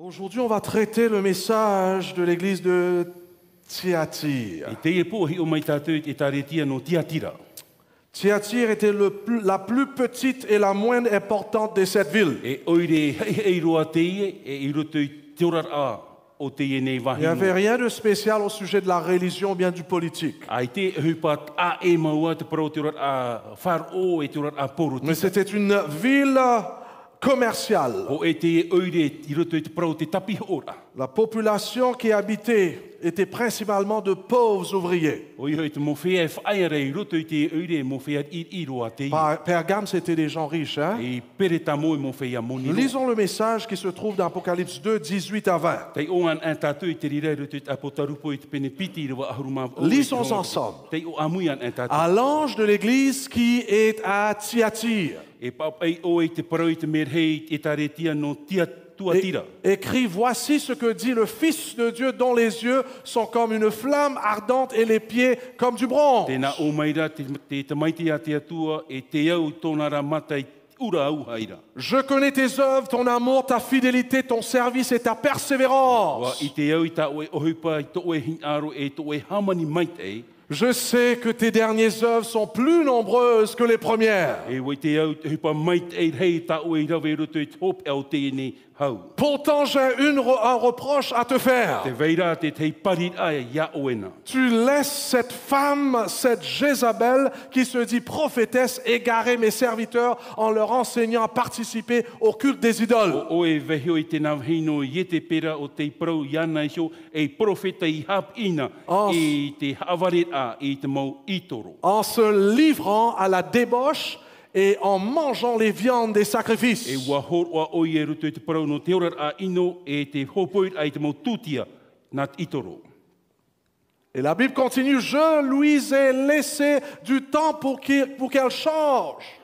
Aujourd'hui, on va traiter le message de l'église de Thyatire. Thyatire était la plus petite et la moins importante de cette ville. Il n'y avait rien de spécial au sujet de la religion ou bien du politique. Mais c'était une ville commerciale. La population qui habitait était principalement de pauvres ouvriers. Pergame, c'était des gens riches. Hein? Lisons le message qui se trouve dans Apocalypse 2, 18 à 20. Lisons ensemble. À l'ange de l'église qui est à Thyatire. Écrit, voici ce que dit le Fils de Dieu dont les yeux sont comme une flamme ardente et les pieds comme du bronze. Je connais tes œuvres, ton amour, ta fidélité, ton service et ta persévérance. Je sais que tes dernières œuvres sont plus nombreuses que les premières. Pourtant, j'ai un reproche à te faire. Tu laisses cette femme, cette Jézabel, qui se dit prophétesse, égarer mes serviteurs en leur enseignant à participer au culte des idoles. En se livrant à la débauche et en mangeant les viandes des sacrifices. Et la Bible continue, je lui ai laissé du temps pour qu'elle change.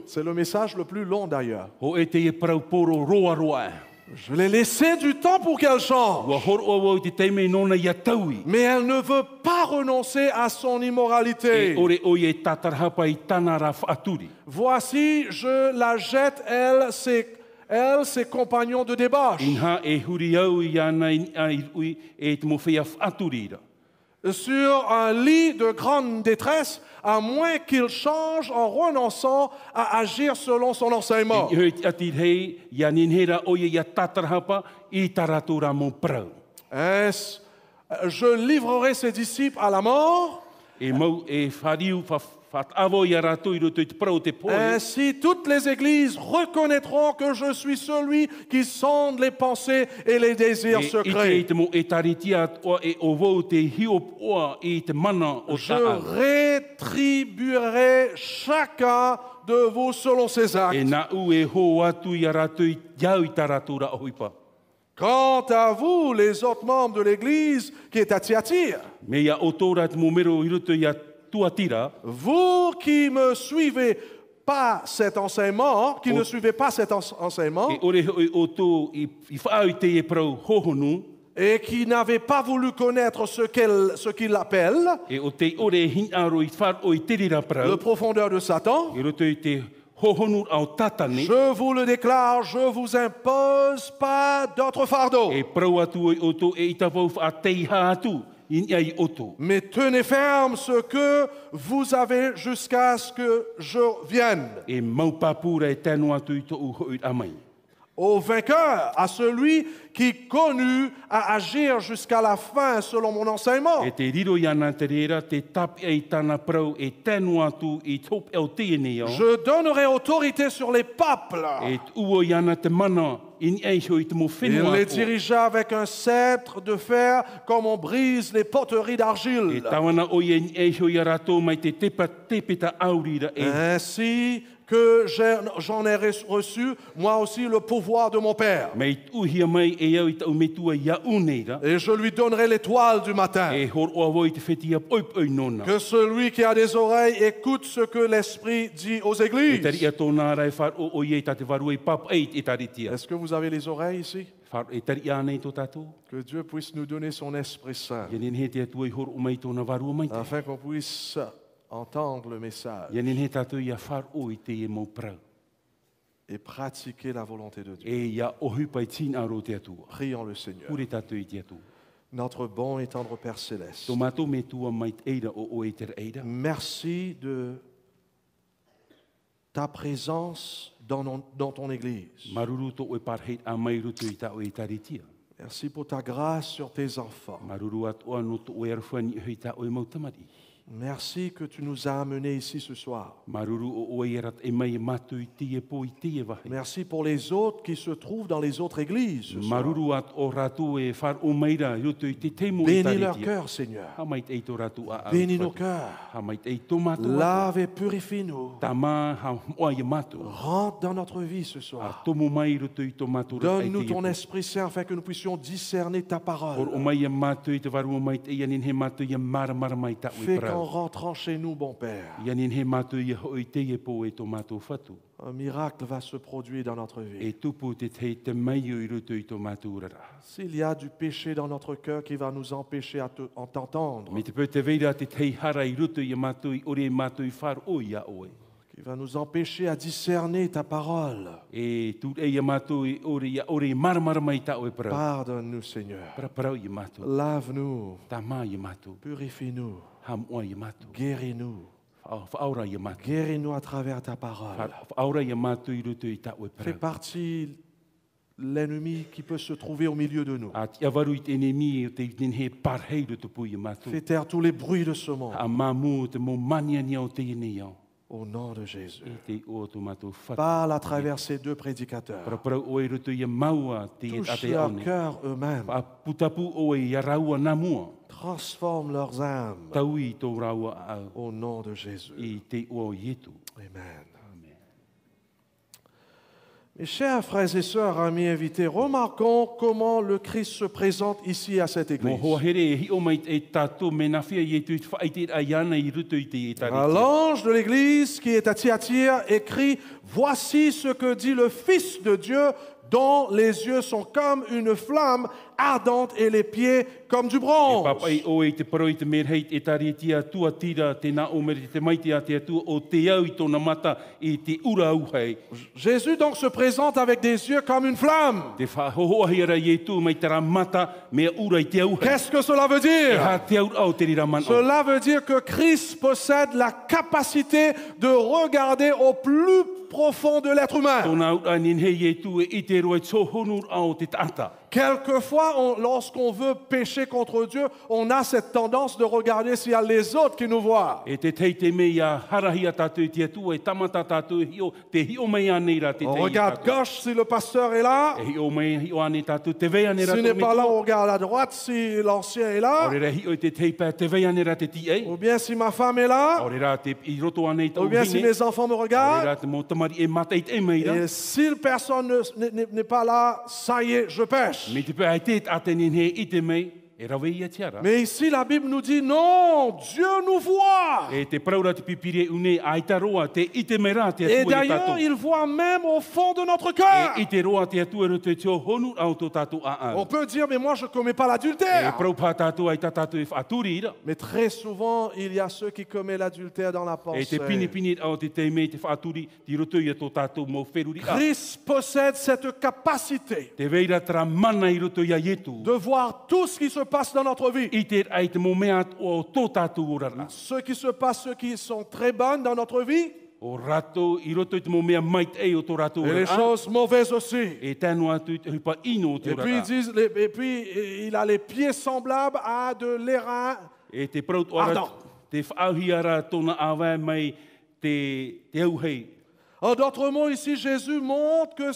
C'est le message le plus long d'ailleurs. Je l'ai laissé du temps pour qu'elle change. Mais elle ne veut pas renoncer à son immoralité. Voici, je la jette, ses compagnons de débauche. Sur un lit de grande détresse, à moins qu'il change en renonçant à agir selon son enseignement. Je livrerai ses disciples à la mort. Ainsi, toutes les églises reconnaîtront que je suis celui qui sonde les pensées et les désirs secrets. Je rétribuerai chacun de vous selon ses actes. Quant à vous, les autres membres de l'église qui est à Thyatire, vous qui ne suivez pas cet enseignement, et qui n'avez pas voulu connaître ce qu'il appelle le profondeur de Satan, je vous le déclare, je ne vous impose pas d'autre fardeau. Mais tenez ferme ce que vous avez jusqu'à ce que je vienne. Au vainqueur, à celui qui connut à agir jusqu'à la fin selon mon enseignement. Je donnerai autorité sur les peuples. Il les dirigea avec un sceptre de fer comme on brise les poteries d'argile. Ainsi que j'en ai reçu, moi aussi, le pouvoir de mon Père. Et je lui donnerai l'étoile du matin. Que celui qui a des oreilles écoute ce que l'Esprit dit aux églises. Est-ce que vous avez les oreilles ici? Que Dieu puisse nous donner son Esprit Saint, afin qu'on puisse entendre le message. et pratiquer la volonté de Dieu. E ia ohi pai tina aro te atua. Prions le Seigneur. Kure tatu i te atua. Notre bon et tendre Père Céleste, Tō mātou me tua mai te eira o e te eira. merci de ta présence dans ton Église. Maruru tō e parheit a mai rutu i tau e taritia. Merci pour ta grâce sur tes enfants. Maruru atua no tō e arwhani i tau e mautamari. Merci que tu nous as amenés ici ce soir. Maruru o e rat e mai matu i tie po i tie vahe. Merci pour les autres qui se trouvent dans les autres églises ce soir. Maruru at o ratu e whar o meira rutu i te temo i Bénis leur taritia. cœur, Seigneur. Ha mai te eito ratu a au. Bénis nos cœurs. Ha mai te eito matu. Lave et purifie-nous. Tama ha moa i matu. Rentre dans notre vie ce A soir. tomo mai rutu i tō matu. Donne-nous ton Esprit Saint afin que nous puissions discerner ta Por o parole. mai e matu i te waru o mai te ianin he matu i e mara mai tau i Fais prau. qu'en rentrant chez nous, bon Père, Ianin he matu i hoi te e po e tō matu whatu. un miracle va se produire dans notre vie. E tupu te mai i rutu i tō matu urara. S'il y a du péché dans notre cœur qui va nous empêcher à t'entendre, Me te pēr te veira te tei hara i rutu i matu i ore matu i whar o ia oe. qui va nous empêcher à discerner ta parole, E tu e matu i ore mara mai tau e prau. pardonne-nous, Seigneur. Prau i matu. Lave-nous, Ta mai i matu. purifie-nous, Ham i matu. guéris-nous. Whaora i matu. Guéris-nous à travers ta parole. Whaora i matu i rutu i tau e Fais prau. partie l'ennemi qui peut se trouver au milieu de nous. A te avaru i te enemi o te he parhei rutu pui i matu. Fais taire tous les bruits de ce monde. A mamu te mo mania ni o te ine au. Au nom de Jésus. E te o tu matu whatu. Parle à travers ces deux prédicateurs. Prau o e rutu i maua te e Touche ate leur aone. cœur eux-mêmes. A putapu o e araua namua. Transforme leurs âmes. Tau i tō raua au. Au nom de Jésus. I te o ietu. Amen. Mes chers frères et sœurs, amis invités, remarquons comment le Christ se présente ici à cette Mo église. hoa here e hi o mai e tātou me na whia i e tu whaite a iana i rutu i te e À tariti. l'ange de l'église qui est à Thyatire écrit « Voici ce que dit le Fils de Dieu, dont les yeux sont comme une flamme ardente et les pieds comme du bronze. Papai o e te paro i te merheit e tariti a tua tira te na o mere te maiti a te atua o te au i tōna mata i te ura auhei. Jésus donc se présente avec des yeux comme une flamme. Te whahoahira i e tu mai te ra mata mea ura i te auhei. Qu'est-ce que cela veut E dire? ha te au au te rira man o. Cela veut dire que Christ possède la capacité de regarder au plus profond de l'être humain. Tōna au anin hei e tu e i te roe tōhonur au te tata. Quelquefois, lorsqu'on veut pécher contre Dieu, on a cette tendance de regarder s'il y a les autres qui nous voient. E te tei te mea harahia tātou i te atua e tamata tātou te hio mea nei ra te On tei regarde tātou. gauche si le pasteur est là. E hio mea hio ane tātou te vea ne ra S'il tō n'est pas là, metua. on regarde à droite si l'ancien est là. Ore ra hio i te tei pā te vea ne ra te ti ei. Ou bien si ma femme est là. Ore ra te i roto ane i tau Ou bien si hine. mes enfants me Ore regardent. ra te mo tamari e mata i te meira. Et si personne n'est pas là, ça y est, je pêche. Me te pā ai te atenen he i te mei. E rawe ia tiara. Mais ici, la Bible nous dit non, Dieu nous voit. E te praura te pipire une aita roa te i te mera te Et atua i d'ailleurs, tātou. il voit même au fond de notre cœur. E i te roa te atua ro te teo honu au tō tātou a On au. peut dire, mais moi, je ne commets pas E l'adultère. prau pā tātou ai tā tātou e whaaturi ira. Mais très souvent, il y a ceux qui commettent l'adultère dans la E te pensée. pini au te teime te whaaturi ti roto i a tō tātou mō wheruri a. Christ possède cette capacité Te veira tera mana i roto i a ietu. de voir tout ce qui se passe dans notre vie. I te ai te mō mea o tō tātou orara. Ce qui se passe, ceux qui sont très bonnes dans notre vie, O rato, i roto i te mō mea mait ei o tō rato et les orara. choses mauvaises aussi. E tēnu atu i te hupa ino o tō Et puis, et puis, il a les pieds semblables à de l'airain. E te prau ora, Ardent. te whaahiara tōna awa mai te auhei. En d'autres mots, ici, Jésus montre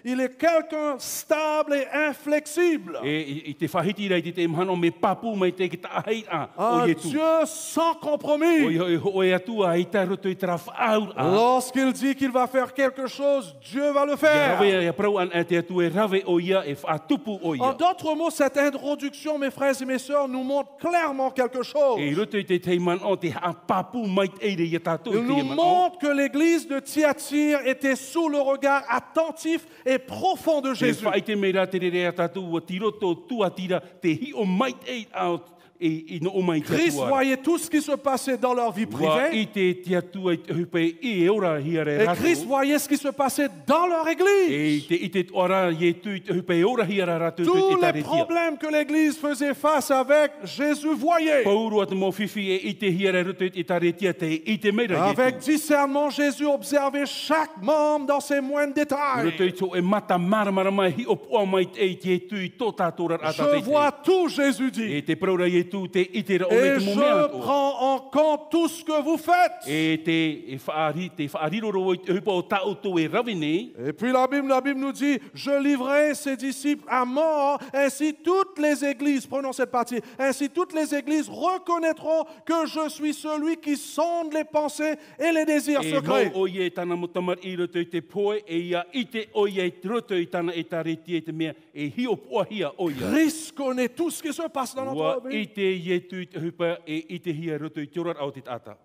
il est quelqu'un stable et inflexible. I te whahiti rei te mhano me papu mai te ki tahei a o Un ietu. Dieu sans compromis. O e atua i tā roto i tera whaaur a. Lorsqu'il dit qu'il va faire quelque chose, Dieu va le Ia faire. rawe ia prau an e te atua e rawe o ia e whaatupu o En ia. d'autres mots, cette introduction, mes frères et mes sœurs, nous montre clairement quelque chose. E roto i te teiman o te ha papu mai te eire i tātou Il i te nous iman o. montre que l'église de Thyatire était sous le regard attentif et profond de Te Jésus. whaite mei rā te rere a tātou o ti roto tuatira te hi o mai te au i no o mai te Christ atua. voyait tout ce qui se passait dans leur vie Wa privée. i te atua i hupe i e ora hia re Et rato. Christ voyait ce qui se passait dans leur E église. te i te ora i tu i hupe e ora hia re rato Tous te les taretia. problèmes que l'église faisait face avec, Jésus voyait. Pauru atu mo fifi e i te hia re rato i taretia te i te meira Avec discernement, Jésus observait chaque membre dans ses moindres détails. Roto i tō e mata maramara mai hi o poa mai e te tu i tō tātora ata Je vois tout, Jésus dit. E te praura i tu te i te ra o me Et te je mo mea tō. prends en compte tout ce que vous faites. E te whaariroro i te hupa o tau tō e rawi nei. Et puis la Bible nous dit, je livrerai ses disciples à mort, ainsi toutes les églises, prenons cette partie, ainsi toutes les églises reconnaîtront que je suis celui qui sonde les pensées et les désirs E secrets. mo o ie tana motamar i roto i te poe e ia i te o ie roto i tana e tareti e te mea e hi o poa hia o ia. Christ connaît tout ce qui se passe dans Wa notre i vie. te ie tu i te hupa e i te hia roto i te orar au te tata.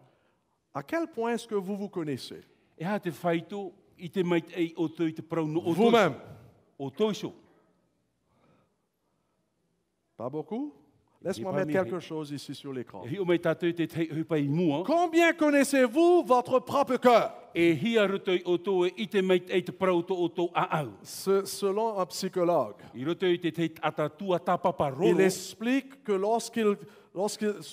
À quel point est-ce que vous vous connaissez? E ha te whaito i te mait ei o tō i te prau no o tō. Vous-même. O tōiso. Pas beaucoup? Laisse-moi pas mettre mis- quelque chose ici sur l'écran. E hi o mai tātou te te hupa i mua. Combien connaissez-vous votre propre cœur? E hia roto i o tō e i te mait ei te prau tō o tō a au. Selon un psychologue, I roto i te te ata tua tāpapa il roro. explique que lorsqu'il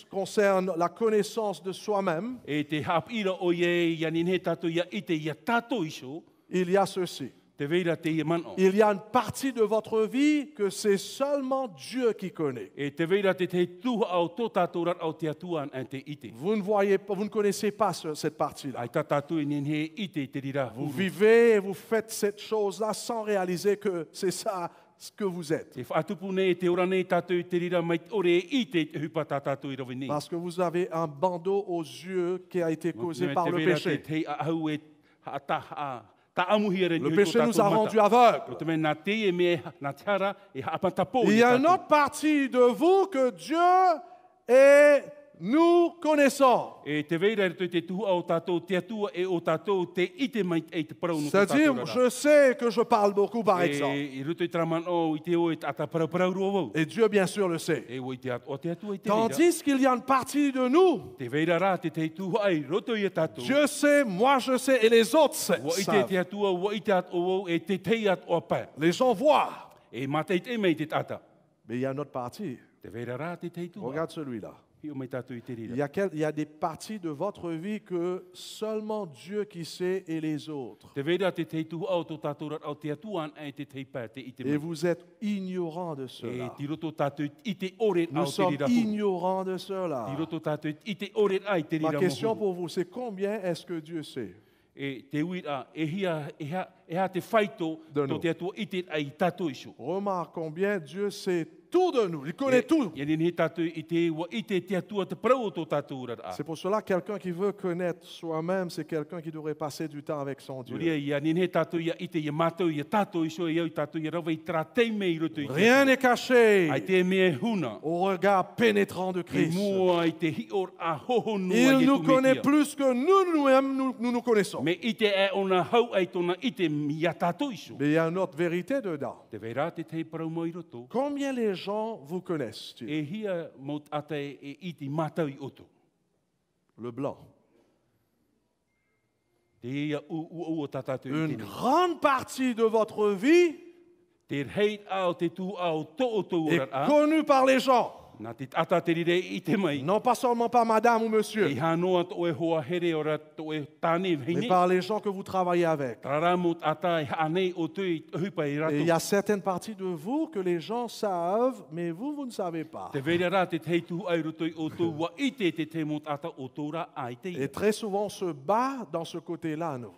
concerne la connaissance de soi-même, E te hapira o ie ia nine tātou ia i te ia tātou iso. il y a ceci. Te veira te ia mano. Il y a une partie de votre vie que c'est seulement Dieu qui connaît. E te veira te te tuha au tō tātou rat au te atuan an te ite. Vous ne voyez pas, vous ne connaissez pas cette partie-là. Ai tā tātou e nene ite te rira. Vous vivez et vous faites cette chose-là sans réaliser que c'est ça ce que vous êtes. Te whaatupu nei te ora nei tātou i te rira mai ore i te hupa tā tātou i rawi nei. Parce que vous avez un bandeau aux yeux qui a été causé par le Te veira péché. te ahau e ta amuhia re Le ni péché tō nous a tātou rendus mata. aveugles. O te mea nā te e me nā tiara e haapata pō Il i y a une tātou. autre partie de vous que Dieu est nous connaissons. E te veira e te tuha o tātou te atua e o tātou te ite mai e te parau no C'est-à-dire, je sais que je parle beaucoup, par E exemple. i ruto i traman o i te o e ata parau ruo. Et Dieu, bien sûr, le sait. E o i te o te atua i te veira. Tandis qu'il y a une partie de nous, Te veira rā te te tuha ai roto i a tātou. Dieu sait, moi je sais, et les autres Wa i te savent. te atua, wa i te at o e te te at o pā. Les gens voient. E mata i te mei te tata. Mais il y a une autre partie. Te veira rā te te tuha. Regarde celui-là. Hi o mai tātou i te Il rira. y a il y a des parties de votre vie que seulement Dieu qui sait et les autres. Te veira te te tuha o tō tātou rat au te atuan e te te pā te i te Et mei. vous êtes ignorants de E cela. ti roto tātou i te ore Nous au te sommes rira hu. ignorants de cela. Ti roto tātou i te ore ai te Ma rira question mohu. pour vous, c'est combien est-ce que Dieu sait? E te uira, e ha te whaito De tō nous. te atua i te ai tātou iso. Remarque combien Dieu sait tout de nous. Il connaît tout. Ia ni tātou i te ua i te atua te parau o tō tātou ura a. C'est pour cela que quelqu'un qui veut connaître soi-même, c'est quelqu'un qui devrait passer du temps avec son Dieu. Ria ia ni tātou ia i te ia mātou ia tātou iso e au tātou ia rawa i tera teime i roto i te. Rien n'est caché Ai te mea huna. au regard pénétrant de E Christ. mua i te hior a hoho nua Il i nous tu connaît metia. plus que nous-mêmes, nous connaissons. Me i te e ona hau ai tōna i te ia tātou iso. Mais il y a une autre vérité dedans. Te veira te te parau mai roto. Combien les gens vous connaissent? E hia mo ata e i te mātou i oto. Le blanc. Te ia u o tātou i Une tēnei. grande partie de votre vie Te rei au te tū au tō o tō est ura a. connue par les gens. Nā te ata te rire i te mai. Non pas seulement par madame ou E monsieur, hanoa tō e hoa here ora tō e tāne mais heine. par les gens que vous travaillez avec. Tara mo ata e hanei o tō i hupa i Et rato. il y a certaines parties de vous que les gens savent, mais vous ne savez pas. Te veira rā te tei tū ai roto i o tō wa i te te mo ata o tō rā ai te. Et très souvent, on se bat dans ce côté-là, nous.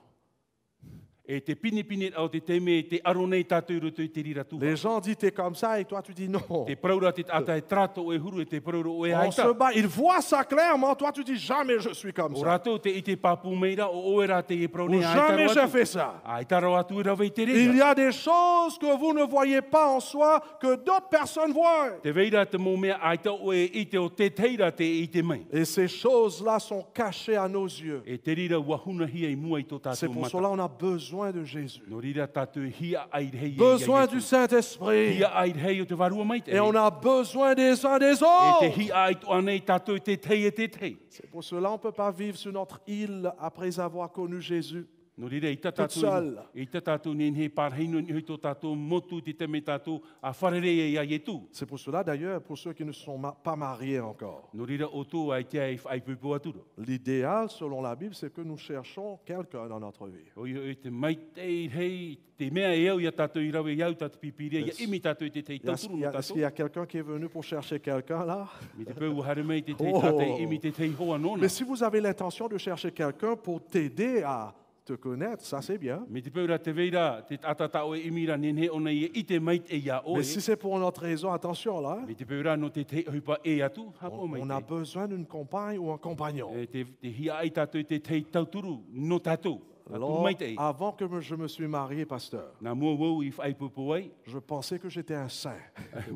E te pini au te teme te aronei tātou roto i te rira tū. Les gens disent, t'es comme ça, et toi, tu dis non. Te praura te ata e trato e huru e te praura o e On se haita. bat. Ils voient ça clairement. Toi, tu dis, jamais je suis comme O ça. rato te i te papu meira o oe rā te e Ou praune jamais j'ai fait ça. Aitaro atu e rawa i te Il rira. y a des choses que vous ne voyez pas en soi que d'autres personnes voient. Te veira te mō mea aita o e i te o te teira te i te mai. Et ces choses-là sont cachées à nos yeux. E te rira wahuna hia i mua i tō C'est tātou pour mata. cela qu'on a besoin besoin de Jésus, No rira tātou e hia airehei e besoin ia du Iesu. Saint-Esprit, Hia airehei o te warua mai te. et on a besoin des uns des E te autres. hia ai tu anei tātou te tei e te tei. C'est pour cela qu'on ne peut pas vivre sur notre île après avoir connu Jésus. No rira i Toute seule. tātou ni he parheino ni hoi tō tātou motu te te me tātou a wharere e ia Iesu. C'est pour cela d'ailleurs, pour ceux qui ne sont pas mariés encore, No rira o tō ai te ai pupu aturo. l'idéal selon la Bible, c'est que nous cherchons quelqu'un dans notre vie. O i te mai te hei, te mea e au ia tātou i rawe iau tātou pipiria, ia imi tātou i te tei tauturu no Est-ce qu'il tātou. y a quelqu'un qui est venu pour chercher quelqu'un là? Mi te peu hare mei te tei Oh. tātou imi te tei hoa nona. Mais si vous avez l'intention de chercher quelqu'un pour t'aider à te connaître, ça c'est bien. Mi te peu ra te veira, te atatao e imira nenhe ona i te mai e ia oe. Mais si c'est pour une autre raison, attention là, Mi te peu ra no te tei hupa e atu, hapo mai on a te. besoin d'une compagne ou un compagnon. Te hia ai tātou i te tei tauturu, no tātou. Atu Alors, mai te. avant que je me suis marié, pasteur, Nā mua wau i whai pupu ai, je pensais que j'étais un saint.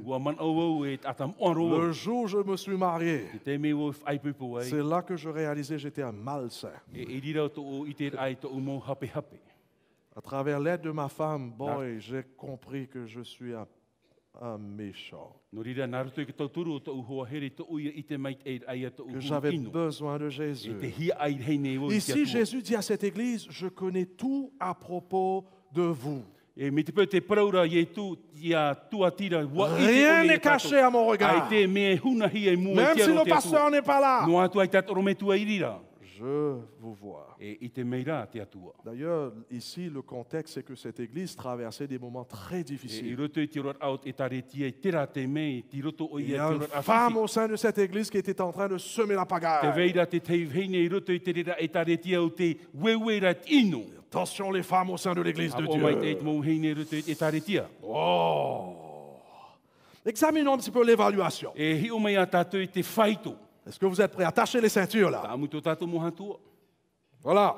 ua man au wau e atam oro. Le jour où je me suis marié, Te te me wau whai pupu ai. c'est là que je réalisais que j'étais un malsain. E rira o tō o i te ai tō umo hape hape. À travers l'aide de ma femme, boy, j'ai compris que je suis un méchant. No rira, nā roto i ke tauturu o tō hoa here tō uia i te mai e ai a tō Que uhu j'avais ino. besoin de E Jésus. te hia ai rei nei wau i te Ici, atua. Jésus dit à cette église, je connais tout à propos de vous. E me te peu te praura i e tu, i a tuatira, wa i te Rien o i n'est e tātou. caché à mon regard. Ai te me hunahi e mua Même i te si aro le te atua. pasteur n'est pas là, No atu ai tātoro me tua i rira. je vous vois. E i te meira te atua. D'ailleurs, ici, le contexte, c'est que cette église traversait des moments très E i difficiles. roto i te rot out e tare tia e tera te me, ti roto o Il i y e a te une rot a femme whiwhi. au sein de cette église qui était en train de semer la Te pagaille. veira te tei veine i roto i te rira e tare tia o te wewera tino. Attention les femmes au sein de l'église de Apo mai te Dieu. et mou heine roto i tare tia. Oh. Examinons un petit peu l'évaluation. E hi o mai a tātou i te whaito. Est-ce que vous êtes prêts? Attachez les ceintures là. Tā muto tātou mohatua. Voilà.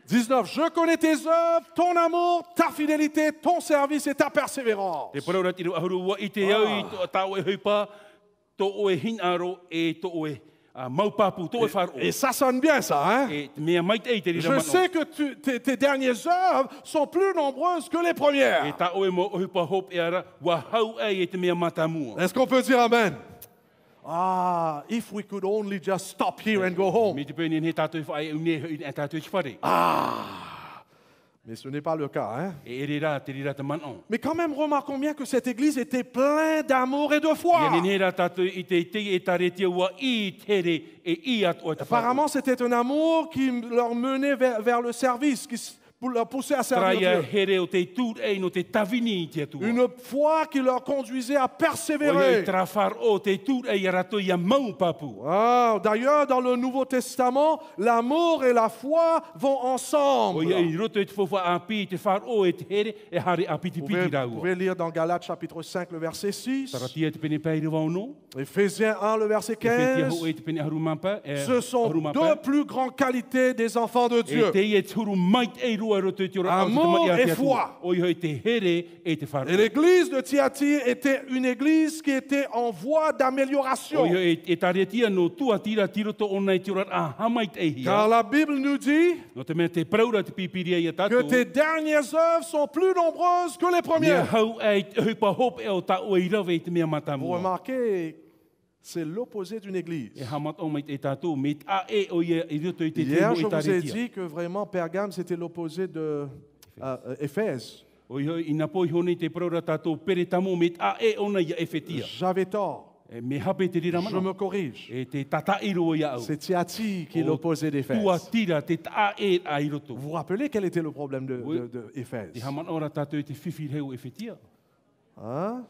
19. Je connais tes œuvres, ton amour, ta fidélité, ton service et ta persévérance. Te paraura tiru ahuru wa i te au i tō tāu e huipa, tō o e hinaro e tō o e maupapu, tō e wharo. Et ça sonne bien ça, hein? E mea mai te i te rira Je mano. sais que tes dernières œuvres sont plus nombreuses que les E premières. tā o e mo huipa hop e ara, wa hau ai e te mea matamua. Est-ce qu'on peut dire Amen? Ah, if we could only just stop here and go home. Me te pēni he tātou whae une e tātou ki whare. Mais ce n'est pas le cas, hein? E ere rā te rira te manon. Mais quand même, remarquons bien que cette église était pleine d'amour et de foi. Ia ni rā tātou i te te e tare tia wa i tere e i atu o te wharo. Apparemment, c'était un amour qui leur menait vers le service, pour leur pousser à servir Traia Dieu. here o te tūr e no te tawini i te atua. Une foi qui leur conduisait à O ia i persévérer. trawhar o te tūr e i rato i a maupapu. Ah, d'ailleurs, dans le Nouveau Testament, l'amour et la foi vont O ensemble. ia i roto e te whawha a pi te whar o e te here e hare a piti Vous piti pouvez, rau. vous pouvez lire dans Galates chapitre 5, le verset 6, Taratia te pene peire wauno. Éphésiens 1, le verset E whetia 15. ho e te pene harumampa. Ce sont deux plus grandes qualités des enfants de E Dieu. te i e turu mai e rua roto e te ora au te Amour mai a et te foi. atua. O ia i te here e te whar. Et l'église de Thyatire était une église qui était en voie O d'amélioration. ia e taretia no tuatira tiroto ona e te ora a hamait e hia. Car la Bible nous dit No te mea te praura te pipiria i a que tatu. tes dernières œuvres sont plus nombreuses que les Mea premières. hau e hupa hop e o ta o i rawe i te mea Vous matamua. remarquez, c'est l'opposé d'une église. E hamat o mai te tatu. Me a e o ia i roto i te Hier, temo je e vous ai taretia. dit que vraiment Pergame, c'était l'opposé de Éphèse. O ia i na poi hone te praura tātou pere tamo me a e ona ia e whetia. J'avais tort. E me hape te rira Je mana. me corrige. E te tatairo ia au. C'est Thyatire qui est O l'opposé d'Éphèse. Tua tira te ta e a i roto. Vous vous rappelez quel était le problème Oui. d'Éphèse? Te haman ora tātou i te whiwhirheu e whetia. Hein?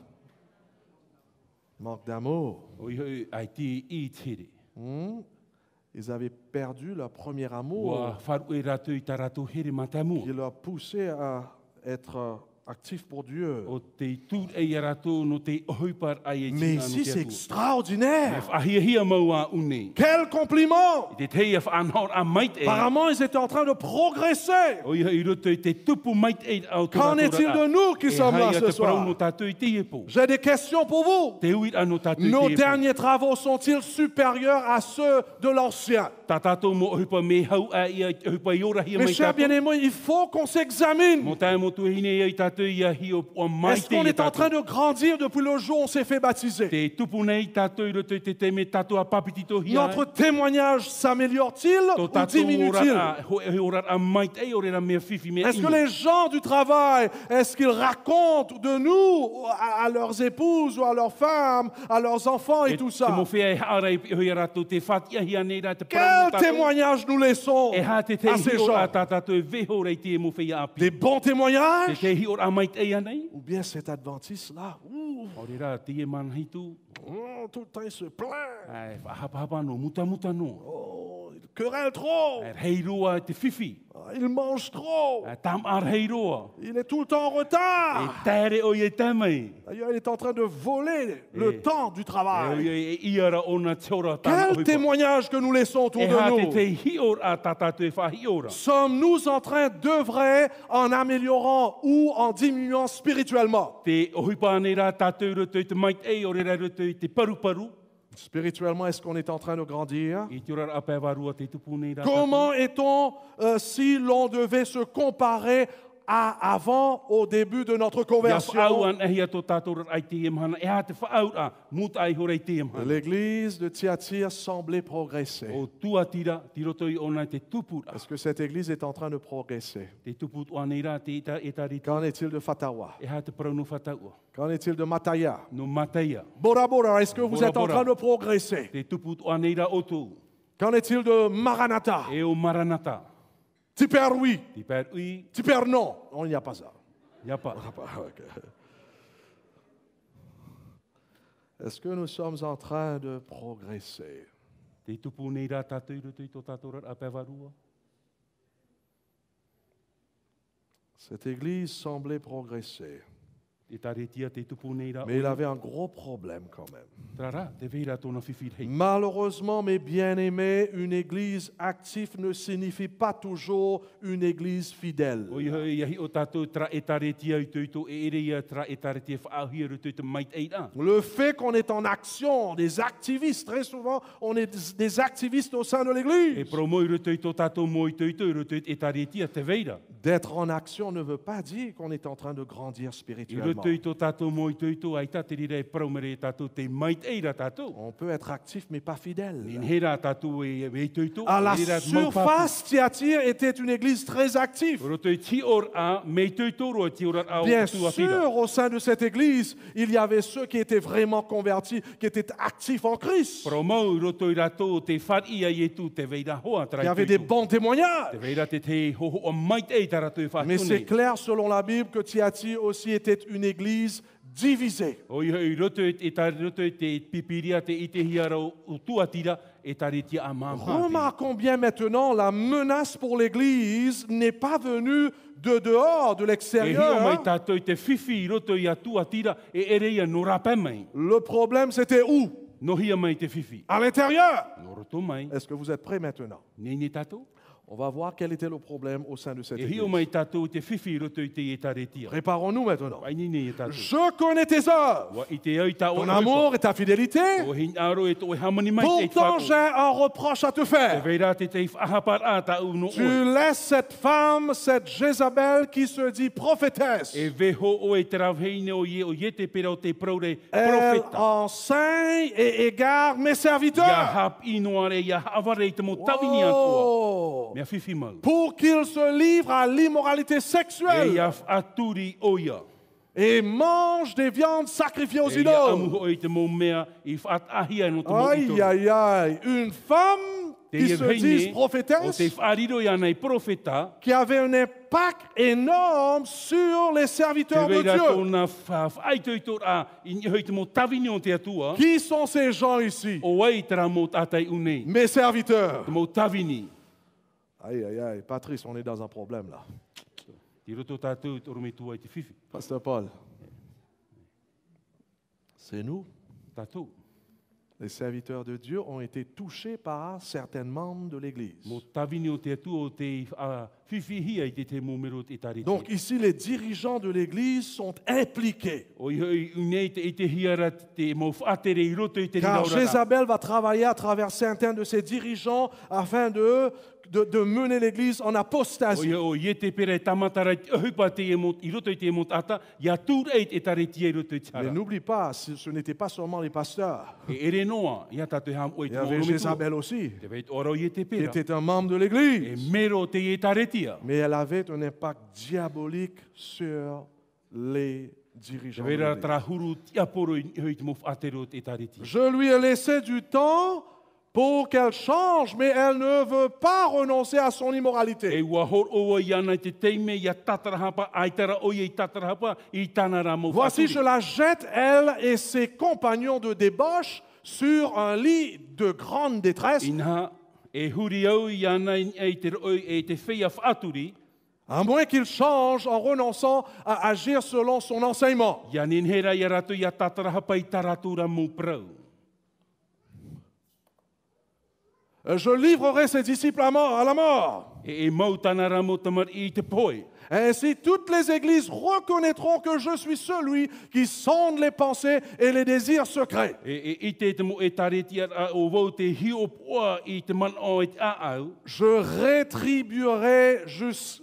Manque d'amour. O ia ai te i tere. Ils avaient perdu leur premier amour Wa wharu e ratu i tā ratu here matamu. qui leur poussait à être actif pour Dieu. O te tū ei arato no te ohiupar ai e Mais tina no ici, te c'est atua. extraordinaire. Ahia maua une. Quel compliment! I te tei a whaanhor a mait e. Apparemment, ils étaient en train de progresser. O iha I roto I te tupu mait e au Qu'en est-il de nous qui sommes là ce soir? no tātou I te iepo. J'ai des questions pour vous. Te uit anō tātou I Nos te iepo. derniers travaux sont-ils supérieurs à ceux de l'ancien? Tā tātou mo ohipa me hau a ia ohipa I ora hia Mes mai chers tātou. bien-aimés, il faut qu'on s'examine. Mo tae mo tu hine ia I tātou ia hi o mai Est-ce te qu'on ia est en train tātou. de grandir depuis le jour où on s'est fait baptiser? Te tupu nei tātou I roto I te te me tātou a papitito hia. Notre témoignage s'améliore-t-il Tō ou tātou diminue-t-il? ora a mai te ore ra mea whiwhi mea Est-ce que ina. les gens du travail, est-ce qu'ils racontent de nous à leurs épouses ou à leurs femmes, à leurs enfants et tout Te ça? mo whea e haara I hoi rato te whatia hia nei ra te Quel paramo tātou. témoignage nous laissons E hā te te à ces hi ora gens? tā tātou e veho rei te mo whea api. Des bons Te témoignages? te hi ora a mai te ia nei. Ou bien cet adventiste-là, Ore rā te e manhitu. tout le temps il se plaint, Ai, whahapahapa no, muta no. il querelle trop, Ai, hei roa te whiwhi. il mange trop, Ai, tam ar hei roa. il est tout le temps en E retard. tere o e tamai. D'ailleurs, il est en train de voler le temps du E travail. e iara ona te ora tāna Quel ohipa. témoignage que nous laissons autour E hā te de te nous. hi ora a tā tātou e whahi ora. Sommes-nous en train d'œuvrer en améliorant ou en diminuant spirituellement? Te ohipa nei rā tātou roto I te mait e ore rā roto I te paru. Spirituellement, est-ce qu'on est en train de grandir? I te ora ape warua te tupu nei rā tātou. Comment est-on si l'on devait se comparer à avant, au début de notre Ia conversion? whaauan e hia tō tātou rar ai te imhana. E hā te whaau a muta ai horei te imhana. L'église de Thyatire semblait progresser. O tuatira, ti roto I ona te tupura. Est-ce que cette église est en train de progresser? Te tupu o nei rā te ita rita. Qu'en est-il de Fatawa? E hā te parau no whataua. Qu'en est-il de Mataya? No mataia. Bora Bora, est-ce que vous Bora êtes en Bora. train de progresser? Te tupu o nei rā otu. Qu'en est-il de Maranatha? E o maranata. Tipper oui, Ti per ui, Tipper non. On n'y a pas ça. ia pa. Ok. Est-ce que nous sommes en train de progresser? Te tupu nei rā tātou I roto I tō tātou rar ape warua. Cette église semblait progresser, Te taretia te tupu nei rā. mais il avait un gros problème quand même. Trara, te veira tōna whiwhi hei. Malheureusement, mes bien-aimés, une église active ne signifie pas toujours une église fidèle. O ia hi o tātou tra e taretia I tō e ere ia tra e taretia whaahia roto I te mait ei rā. Le fait qu'on est en action, des activistes, très souvent, on est des activistes au sein de E l'église. promoi roto I tō tātou moi tō roto I taretia te veira. D'être en action ne veut pas dire qu'on est en train de grandir I spirituellement. roto I tō tātou moi tō ai tā te rira e praumere tātou te mait ei rā tātou. On peut être actif mais pas fidèle. Nin he rā tātou e tō. À la surface, Thyatire était une église très active. Roto I ti or a me tō roa ti ora au Bien tuatira. sûr, au sein de cette église, il y avait ceux qui étaient vraiment convertis, qui étaient actifs en Christ. Promau roto I rato te wharia I tu te veira hoa tra Il y avait des bons Te témoignages. veira te hoho o mait ei tā rato I Mais c'est whaatune. clair selon la Bible que Thyatire aussi était une église divisée. O I roto tā roto te pipiria te ite hiara o tuatira e taretia a mamha. Remarquons bien maintenant, la menace pour l'église n'est pas venue de dehors, de E hio mai l'extérieur. tātou te whiwhi roto I a tuatira e ere ia no rapa mai. Le problème, c'était où? No hia mai te whiwhi. À l'intérieur. No roto mai. Est-ce que vous êtes prêts maintenant? Nini tātou? On va voir quel était le problème au sein de cette E hio église. mai tātou te whiwhi roto I te e taretia. Préparons-nous maintenant. Ai nini e tātou. Je connais tes œuvres, Wa I te au tā o ton amour et ta fidélité. O hin aro e tō e hamani mai te Pourtant, whako. j'ai un reproche à te Te faire. veira te te whahapar a tā uno Tu oe. laisses cette femme, cette Jézabel qui se dit prophétesse. E veho o e te rawheine o ye te pera o te praure Elle profeta. enseigne et égare mes Ia serviteurs. hap inoare, ia avare te mo tawini atua. Oh. Mea whiwhi mau. Pour qu'ils se livrent à l'immoralité E sexuelle ia aturi o ia. et mangent des viandes sacrifiées aux E ia idoles. amu o e te mo mea i whaatahia no te mo Aïe, itoru. aïe, aïe. Une femme Te qui ia se veine disent o te prophétesse, whaariro ia nei profeta. qui avait un impact énorme sur les Te serviteurs de veira Dieu. tōna whaaitoitor a i hoi te mo tawini o te atua. Qui sont ces gens ici? O ai tera mo tātai unei. Mes serviteurs. Te mo tawini. Aïe, aïe, aïe. Patrice, on est dans un problème là. Te roto tātou te orometua i te whiwhi. Pasteur Paul, c'est nous. Tātou. Les serviteurs de Dieu ont été touchés par certains membres de l'Église. Mo tawini o te atu o te whiwhihia i te mōmero te tariti. Donc ici, les dirigeants de l'Église sont impliqués. O i unei te i te hiara te mo whaatere i roto i te Car riraurara. Jézabel va travailler à travers certains de ses dirigeants afin de mener l'Église en apostasie. O i te pere tamatara i hupa te i roto i te ata, ia tūra i tariti i roto i te Mais hara. n'oublie pas, ce n'était pas seulement les pasteurs. E ere noa, ia tātou ham o i Il y te avait mōrometua. Jézabel aussi, Te veit oro i te qui pera. était un membre de E l'Église. mero te i taretia. Mais elle avait un impact diabolique sur les dirigeants Te de vera l'Église. tra huru tia poro i hui te mo whaatero te tariti. Je lui ai laissé du temps pour qu'elle change, mais elle ne veut pas renoncer à son E immoralité. ua hor oa i ana i te teime ia tatarahapa, aitara oia i tatarahapa, i tanara mo Voici, je la jette, elle et ses compagnons de débauche, sur un lit de grande détresse, Inha, e huri au i ana i te roi e te whia whaaturi, à moins qu'il change en renonçant à agir selon son enseignement. ia ninhera i rato ia tatarahapa i taratura mo prau. Je livrerai ses disciples à la mort. E mau tanara mo tamar i te poe. Ainsi, toutes les églises reconnaîtront que je suis celui qui sonde les pensées et les désirs secrets. I te mo e tareti o vau te hio poa i te man o e te aau, Je rétribuerai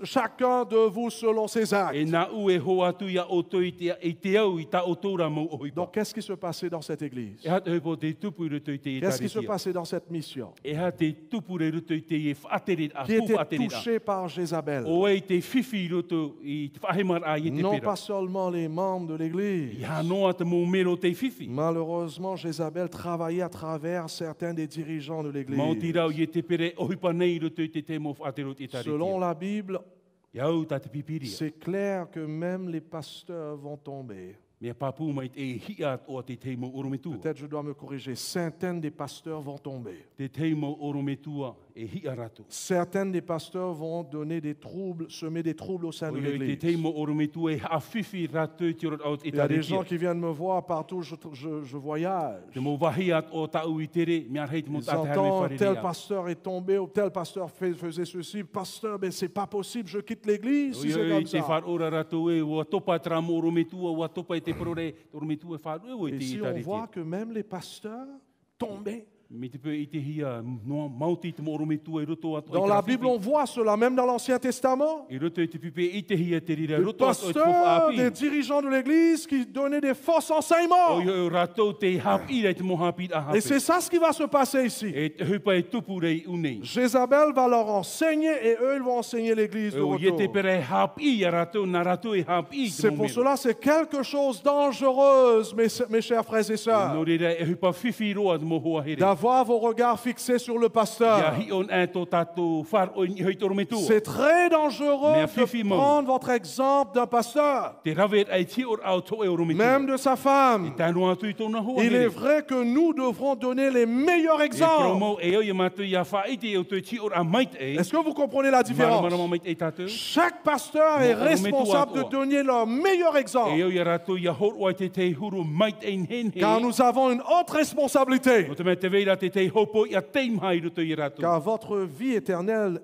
chacun de vous selon ses actes. e nā u e ho atu ia o toi i te au i ta o tōra mo o hipa. Donc, qu'est-ce qui se passait dans cette église? E ha te hipo te tupu i roto i te i Qu'est-ce qui se taretia. passait dans cette mission? E ha te tupu i roto i te i whaatere a Qui était whaatere a. touché par Jézabel? O e te whiwhi i roto i te whahemar a i te Non pera. pas seulement les membres de l'église. Ia noa te mō mero te whiwhi. Malheureusement, Jézabel travaillait à travers certains des dirigeants de Mau l'église. tirau i te pere o hipa nei i roto i te te mo whaatero i taretia. Selon la Bible, Iau ta te pipiria. c'est clair que même les pasteurs vont tomber. Mea papu mai te hiat o te teimo orometua. Peut-être je dois me corriger. Certains des pasteurs vont tomber. Te teimo orometua e hia rato. Certains des pasteurs vont donner des troubles, semer des troubles au sein O de ioi te l'église. teimo orometua e hawhiwhi rato i te rot au te Il y a des gens taretia. qui viennent me voir partout, je voyage. Te mo wahiat o tau i tere, mea rei te mo Ils tate harme entendent tel wharerea. pasteur est tombé ou tel pasteur faisait ceci. Pasteur, ben c'est pas possible, je quitte l'église si c'est Oi comme te ça. whar ora rato e, ua topa tra mo orometua, ua topa i te porore, orometua whar ue Et te si i on taretia. voit que même les pasteurs tombaient. Me te peu i te hia, noa mauti te mo orometua i roto atu. Dans la Bible, on voit cela, même dans l'Ancien Testament. I roto i te pipe i te hia te rira, Des roto atu i te pasteurs, whaapi. des dirigeants de l'église qui donnaient des fausses enseignements. O rato te hapi rei te mo hapi a Et hapi. c'est ça ce qui va se passer ici. E te hupa e tupu rei unei. Jézabel va leur enseigner et eux, ils vont enseigner l'église de O ie te retour. pere hapi a rato, na rato e hapi te C'est mo pour mero. cela, c'est quelque chose de dangereuse, mes chers frères et sœurs, No reira e hupa whiwhi roa te mo hoa here. d'avoir vos regards fixés sur le Ia pasteur. hi on e tō tātou whar o i hoi toro me tua. C'est très dangereux Mais fifi de mo. prendre votre exemple d'un pasteur, Te rawe ai ti or au tō e oro me tua. même de sa femme. Tānu atu i tōna hoa Il est here. vrai que nous devrons donner les meilleurs E exemples. promo e o i matu ia whaiti e o tō ti or a mait e. Est-ce que vous comprenez la différence? Marama mait e tātou. Chaque pasteur est Mo- mo- responsable de mo- donner leur meilleur E exemple, o i rato ia hor o te te huru mait e hen he. car nous avons une haute responsabilité. Mo te me te veira te te hopo ia teim hai roto i rato. Car votre vie éternelle,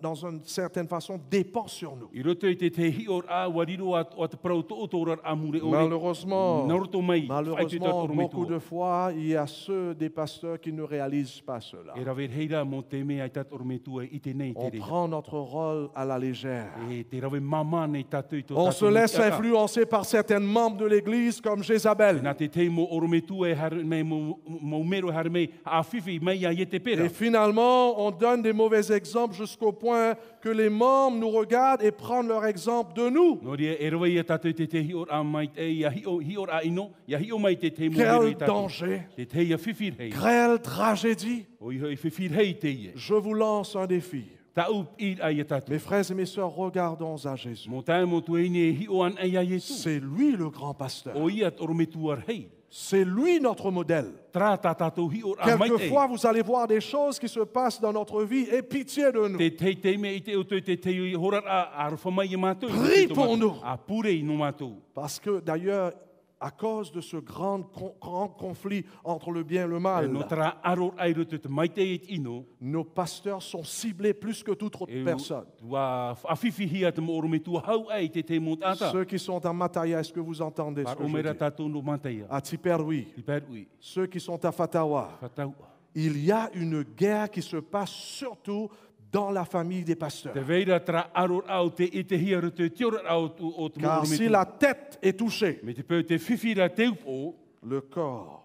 dans une certaine façon, dépend sur nous. I roto i te te hi or a wariro o te prau tō tōrar amure ore. Malheureusement, Na roto mai, whaitu tā malheureusement, toro me beaucoup tua. de fois, il y a ceux des pasteurs qui ne réalisent pas cela. E rawe heira mo te mea i tātou me tua i te nei te On reira. prend notre rôle à la légère. E te rawe mama nei tātou i tō On se laisse influencer par certains membres de l'Église comme Jézabel. Nā te te mo oro me tua e haru mei mo mero haru mei a whiwhi mei a i te pera. Et finalement, on donne des mauvais exemples jusqu'au point que les membres nous regardent et prennent leur exemple de nous. No ria e rawe i a tātou te te hi or a mai te ia hi or a ino, ia hi o mai te te mo mero i Quel tātou. danger, Te te ia whiwhi hei. quelle tragédie. O i hoi whiwhi hei te ia. Je vous lance un défi. Tau i a i a tātou. Mes frères et mes sœurs, regardons à Jésus. Mo tae mo tuene hi o an ai a Yesu. C'est lui le grand pasteur. O ia oro me tua hei. C'est lui notre modèle. Tra tā tātou hi ora mai te. Quelquefois, vous allez voir des choses qui se passent dans notre vie et pitié de nous. Te me i te o te te i horar a whamai i mātou. Prie pour nous. A pure i no mātou. Parce que d'ailleurs, à cause de ce grand conflit entre le bien et le mal, No tra aror ai roto te mai te et ino. nos pasteurs sont ciblés plus que toute autre personne. Wa awhiwhi hia te mo me tua hau ai te mo tata. Ceux qui sont à Mataya, est-ce que vous entendez ce Par que o je mera dis? tātou no mātai a. À Tiperui, I pērui. ceux qui sont à Fatawa, Whatau. il y a une guerre qui se passe surtout dans la famille des pasteurs. Te veira tra aror au te i te hia roto te ora au o te mo Car me si tua. la tête est touchée, Me te peu te whiwhira te upo. le corps.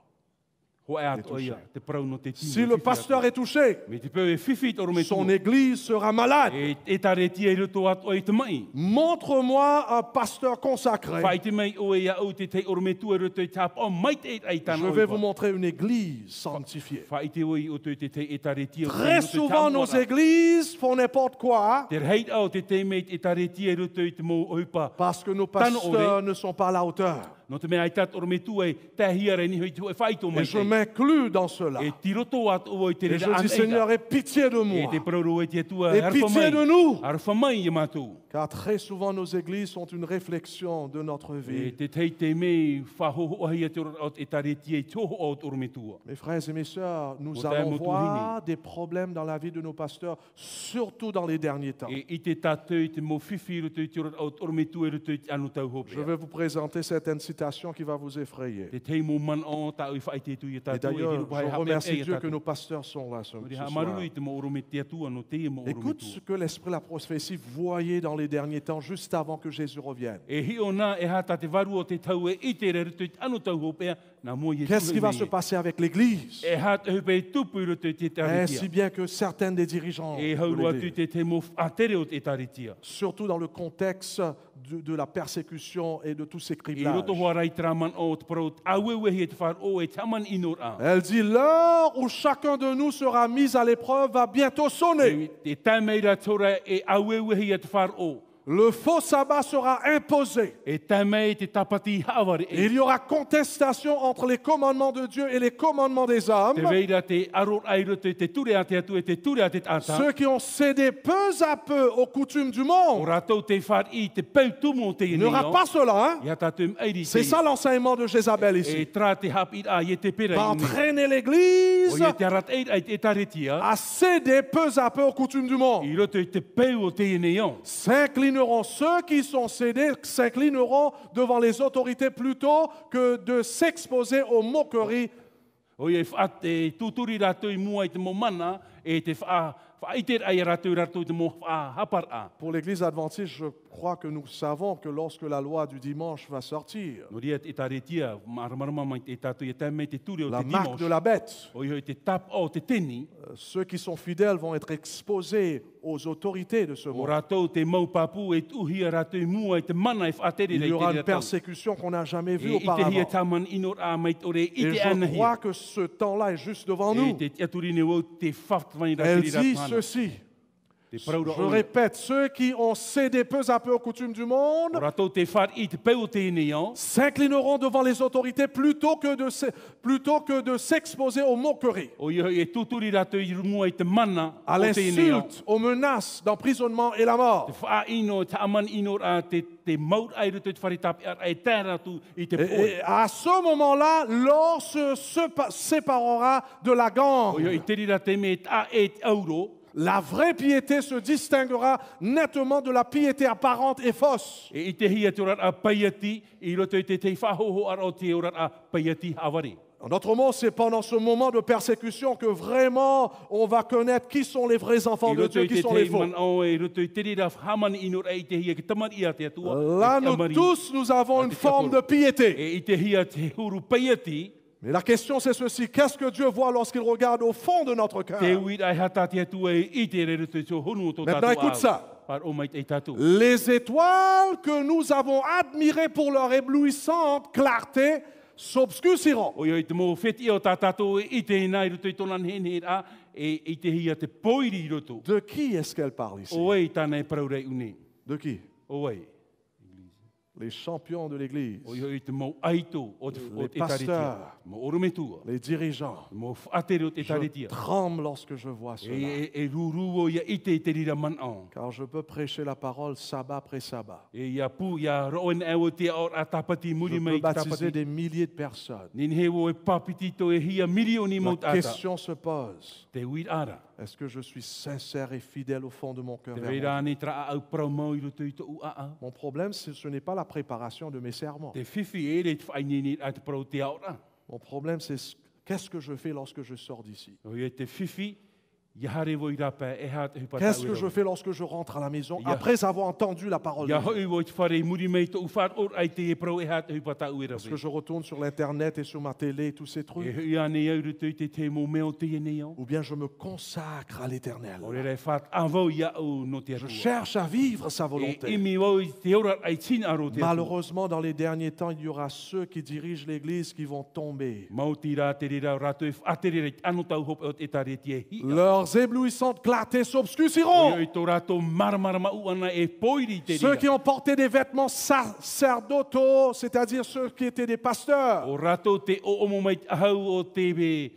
Ho e ato ia. Te prau no te tino. Si le pasteur est touché, Me te peu e whiwhi toro me son tua. église sera malade. E tare tia i roto ato ai te mai. Montre-moi un pasteur consacré. Whai te mai o e au te te oro me tua roto i tap o mai te ai Je tana vais vous montrer une église sanctifiée. Whai te oi o te e tare tia. Très souvent, nos églises font n'importe quoi Te reit au te te mei e tare tia roto i te mo oipa. parce que nos pasteurs ne sont pas à la hauteur. No te mea ai tat oro me tua e te hiare ni hoi tu e whai tō Et mai je te. m'inclus dans cela. E ti roto atu o i te Et rera je dis, an Seigneur, aie pitié de E moi. te prauro e te tua Et pitié de nous. arwha mai i mātou. Car très souvent, nos églises sont une réflexion de notre E vie. te tei te mei whahoho ahia te ora e tare tia i toho o oro me tua. Mes frères et mes sœurs, nous Motai allons motuhini. voir des problèmes dans la vie de nos pasteurs, surtout dans les derniers temps. E i te tātou i te mo whiwhi roto i te oro me tua e roto i te anu tau hope. Je vais vous présenter certaines citations qui vont vous effrayer. Te tei mo man o ta ui whai te tui e Et tātou e d'ailleurs, hiru pai je hape remercie e Dieu que tātou. nos pasteurs sont là ce Ori ce ha soir. maruru i te mo oro me te atua no te e mo oro me Écoute ce tua. que l'Esprit de la prophétie voyait dans les derniers temps, juste avant que Jésus revienne. E hi o nā e hata te varu o te tau e i te re roto i te anu tau hopea na mo i e Qu'est-ce qui va se passer avec l'Église? E hata hupe e tupu i roto i te Ainsi taritia. bien que certains des dirigeants E de hauru atu l'Église, te te mo atere o te taritia. surtout dans le contexte de la persécution et de tous ces I criblages. roto hoa rai traman o te parau awewehi e te whar o e taman inor a. Elle dit, l'heure où chacun de nous sera mis à l'épreuve va bientôt sonner. E tameira tora e awewehi e te whar o. Le faux sabbat sera imposé. E tamei te tapati hawari e. Il y aura contestation entre les commandements de Dieu et les commandements des Te hommes. veira te aror ai roto e te ture a te atu e te ture a te tata. Ceux qui ont cédé peu à peu aux coutumes du O monde. rātou te whar i te pau tumo te Il n'y aura pas cela. Hein? Ia tātou airi C'est ça l'enseignement de Jézabel E ici. trā te hap i a i te pera Va i ni. entraîner O l'Église ia te arat ei ai te taretia. à céder peu à peu aux coutumes du monde. I roto i te pau o te ineon. S'inclineront, ceux qui sont cédés s'inclineront devant les autorités plutôt que de s'exposer aux moqueries. O ia wha te tūturi rātou i mua i te momana e te whaiter ai rātou i te mo hapar a. Pour l'Église adventiste, je crois que nous savons que lorsque la loi du dimanche va sortir, No ria e taretia, maramarama mai te tātou i tāmei te ture o la te marque de dimos. la bête, O ia te tap o te teni. ceux qui sont fidèles vont être exposés aux autorités de ce O monde. rātou te maupapu e tuhia rātou i mua i te mana i whatere Il rei y aura te une rātou. persécution qu'on n'a jamais vue E i te hia auparavant. taman inor a mai ore i Et te je ana crois hia. que ce temps-là est juste devant E nous. te aturine o te whawtwani Elle rātiri dit rātana. ceci. Te praura Je o répète, ceux qui ont cédé peu à peu aux coutumes du monde O rātou te whar i te pau o te ineon. s'inclineront devant les autorités plutôt que de s'exposer aux moqueries, O ia e tuturi rātou i mua i te mana à o te ineon. l'insulte, aux menaces d'emprisonnement et la mort. Te wha ino, te aman ino a te maut ai ruto i te wharitapi ar e tēra tu i te poe. Et à ce moment-là, l'or se séparera de la O ia i gangue. te rira te me ta e te auro. La vraie piété se distinguera nettement de la piété apparente et fausse. E i te hia te orat a paiati, i roto i te whahoho ar o te orat a paiati havari. En d'autres mots, c'est pendant ce moment de persécution que vraiment on va connaître qui sont les vrais enfants I de roto Dieu, i qui te sont les te faux. man o e roto i te rira haman ino e te hia ki taman ia te atua. Là, e te nous amari. tous, nous avons une forme de piété. E i te hia te huru paiati, Mais la question, c'est ceci. Qu'est-ce que Dieu voit lorsqu'il regarde au fond de notre cœur? te uira ai hata te atua e i te re roto i tō honu o tō Maintenant, tātou écoute au. ça. Par o mai te tātou. Les étoiles que nous avons admirées pour leur éblouissante clarté s'obscurciront. O ia i te mō wheti o tā tātou e i te hina i roto i tōna nene a e i te hia te poiri i roto. De qui est-ce qu'elle parle ici? O ei tāna e praurei une. De qui? O ei. les champions de l'Église, O ia i te mau aito o te les e taretia. pasteurs, Mo orometua. les dirigeants. Mo whaatere o te Je taretia. tremble lorsque je vois cela, E ruru o ia ite te rira manao. car je peux prêcher la parole sabbat après sabbat. E ia pu ia roen e o te aor a tapati Je muri peux mai te baptiser tapati. des milliers de personnes. Nin he o e papitito e hia milioni mo La tata. question se pose, Te uir ara. est-ce que je suis sincère et fidèle au fond de mon cœur Te vers mon reira ane tra au promau i roto i to ua. Mon problème, ce n'est pas la préparation de mes sermons. Te fifi e re te whainini a te pro te aora. Mon problème, c'est qu'est-ce que je fais lorsque je sors d'ici? O ia te fifi, ia hare voi rapa e ha te hupata Qu'est-ce que je fais lorsque je rentre à la maison Ya. après avoir entendu la parole de Ia Dieu? hoi voi te whare muri mai to ufar or ai te e pro e ha te hupata uera Est-ce que je retourne sur l'Internet et sur ma télé et tous ces E trucs? hui ane au roto i te te mo meo te e neo. Ou bien je me consacre à l'Éternel? O re what avau ia o no te Je atua. cherche à vivre sa E volonté. imi wau i te ora ai tina aro te atua. Malheureusement, dans les derniers temps, il y aura ceux qui dirigent l'Église qui vont tomber. Mau tira te rira rato e whatere re ano tau hope o te tare te e hi. Leurs éblouissantes clartés O s'obscurciront. i tō rato marama uana e poiri te Ceux rira. qui ont porté des vêtements sacerdotaux, c'est-à-dire ceux qui étaient des pasteurs, O rato te o omo mai ahau o te be.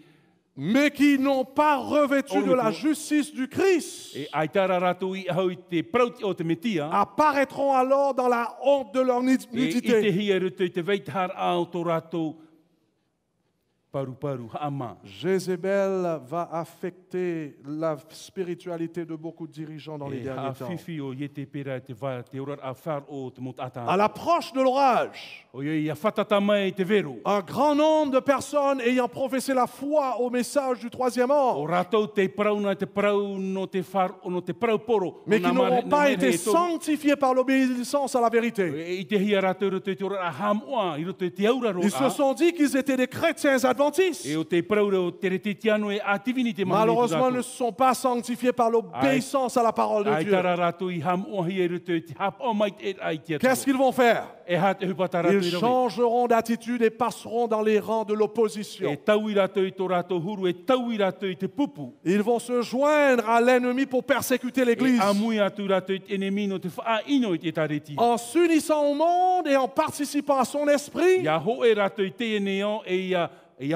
mais qui n'ont pas revêtu de la justice du Christ, E ai tara rato i ahau i te prauti o te metia. apparaîtront alors dans la honte de leur E i te nudité. hia ruto i te veithar ao tō rato paru haama. Jézabel va affecter la spiritualité de beaucoup de dirigeants dans les E derniers ha temps. fifi o ie te pera te vai te ora a whar o te mot ata. À l'approche de l'orage, O ia whatata mai te vero. un grand nombre de personnes ayant professé la foi au message du troisième O ordre, rato te prauna te prau no te whar o no te prau poro. mais qui n'auront pas été sanctifiés par l'obéissance à la vérité. E i te hia rato ruto i te ora a hamoa i roto i te aura ro Ils se a. sont dit qu'ils étaient des chrétiens adventistes. E o te prau o te rete tiano e ativini te mahani Malheureusement, ne se sont pas sanctifiés par l'obéissance à la parole de Ai Dieu. tara rato i hamoa hi e roto i te hap o mai te ai te Qu'est-ce qu'ils vont faire? E ha te hupata rato Ils i rawe. changeront d'attitude et passeront dans les rangs de l'opposition. E tau i rato i tō rato huru, e tau i rato i te pupu. Ils vont se joindre à l'ennemi pour persécuter E l'Église. amui atu rato i te enemino te whaaino i te tareti. En s'unissant au monde et en participant à son esprit, Ia ho e rato i te eneo e ia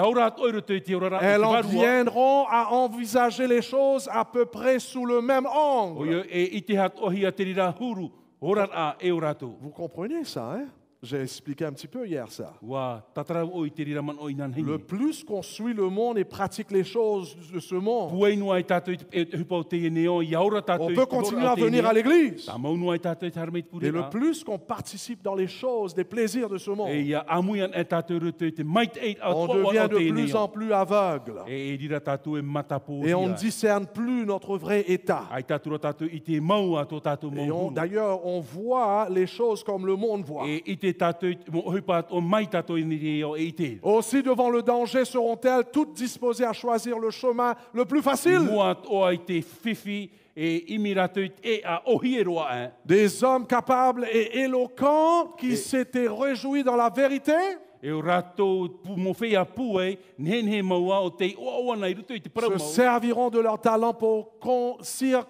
ora atu i rato i te orara i elles te en varua. viendront à envisager les choses à peu près sous le même O angle. ia e i te hat ohi a te rira huru, orar a e o rato. Vous comprenez ça, hein? J'ai expliqué un petit peu hier ça. Wa tatarau o i te rira man o i nan Le hingi. plus qu'on suit le monde et pratique les choses de ce monde, Pueinu ai tato i te hupa o te eneo, ia ora tato on i peut te ora continuer o à te venir à eneo. l'église. Ta maunu ai tato i te harameit Et puri le a. plus qu'on participe dans les choses, des plaisirs de ce E monde, ia amuian e tato i roto i te mait eit a on toa o devient te de plus eneo. en plus aveugle. E rira tato e matapo Et on ne ia. discerne plus notre vrai état. Ai tatura tato i te mau a tō tato Et mau huru. d'ailleurs, on voit les choses comme le monde voit. E i te tato, mo hupa o mai tato i niri o e i te. Aussi, devant le danger, seront-elles toutes disposées à choisir le chemin le plus facile? Mua o ai te whiwhi e imi rato i e a ohi e roa e. Des hommes capables et éloquents qui s'étaient réjouis dans la vérité, E o rato mo whea pue, nhenhe maua o te oa nei ruto i te se paramau. serviront de leur talent pour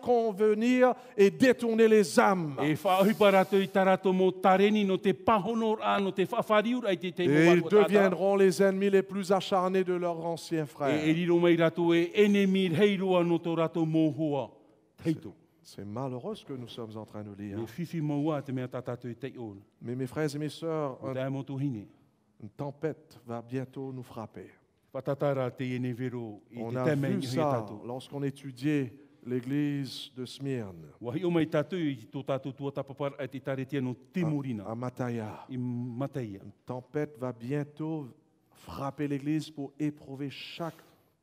circonvenir et détourner les âmes. E whaahipa rato i tarato mo tareni no te pahonor a no te whawhariur ai te te Et ils mo tata. deviendront les ennemis les plus acharnés de leurs anciens E frères. riro mai rato e enemi heiroa no tō rato mohua. Teito. C'est malheureux ce que nous sommes en train de lire. Me whiwhi maua te mea tatato i te ona. Mais mes frères et mes sœurs, O te mo tuhine. une tempête va bientôt nous frapper. Whatatara te ene vero i On te a temei vu i ça tato. lorsqu'on étudiait l'église de Smyrne, Wahi o mai tatu i tō tātou tua tapapara e te taretia no Timurina, à Mataya. i Mateia. Une tempête va bientôt frapper l'église pour éprouver chaque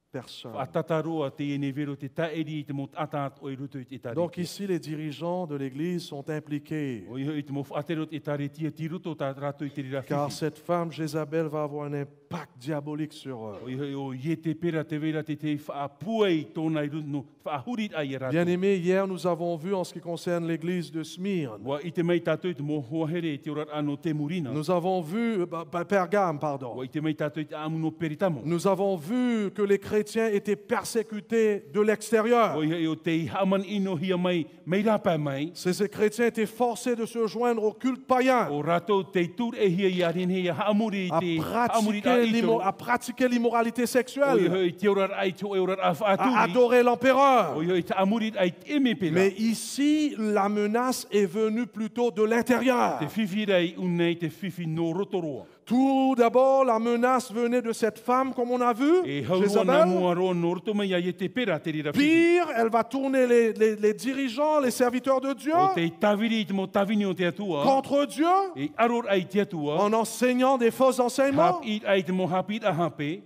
personne. Whatataroa te ene vero te taeri i te mo atat o i ruto i te taretia. Donc ici, les dirigeants de l'église sont impliqués, O iho i te mo whaatero te taretia ti ruto tā rato i te rira car whiwhi. cette femme Jézabel va avoir un pacte diabolique sur eux. O i o i te pera te vera te te whaapuei tōna i no whaahurit ai e rātou. Bien-aimés, hier nous avons vu en ce qui concerne l'église de Smyrne. Wa i te mai tātou i te mohohere te orat anō te murina. Nous avons vu, Pergame, pardon. Wa i te mai tātou i te amuno peritamo. Nous avons vu que les chrétiens étaient persécutés de l'extérieur. O i o te haman ino hia mai, mei rapa mai. Ces chrétiens étaient forcés de se joindre au culte païen, O rātou te tur e hia i arin hia haamuri à te haamuri a itoro. pratiquer l'immoralité O i sexuelle, hoi te orat ai te orat a à whaaturi. adorer l'empereur. O i hoi te amurit ai te eme pera. Mais ici, la menace est venue plutôt de l'intérieur. Te whiwhirei unei te whiwhi no rotoroa. Tout d'abord, la menace venait de cette femme, comme on a vu, E haurua na Jézabel. mua roa no roto mai ai e te pera te rira whiwhi. Pire, elle va tourner les dirigeants, les serviteurs de Dieu, O te tawiri i te mo tawini o te atua. contre Dieu, E aror ai te atua. en enseignant des faux enseignements. Hap i ai te mo hapit a hape.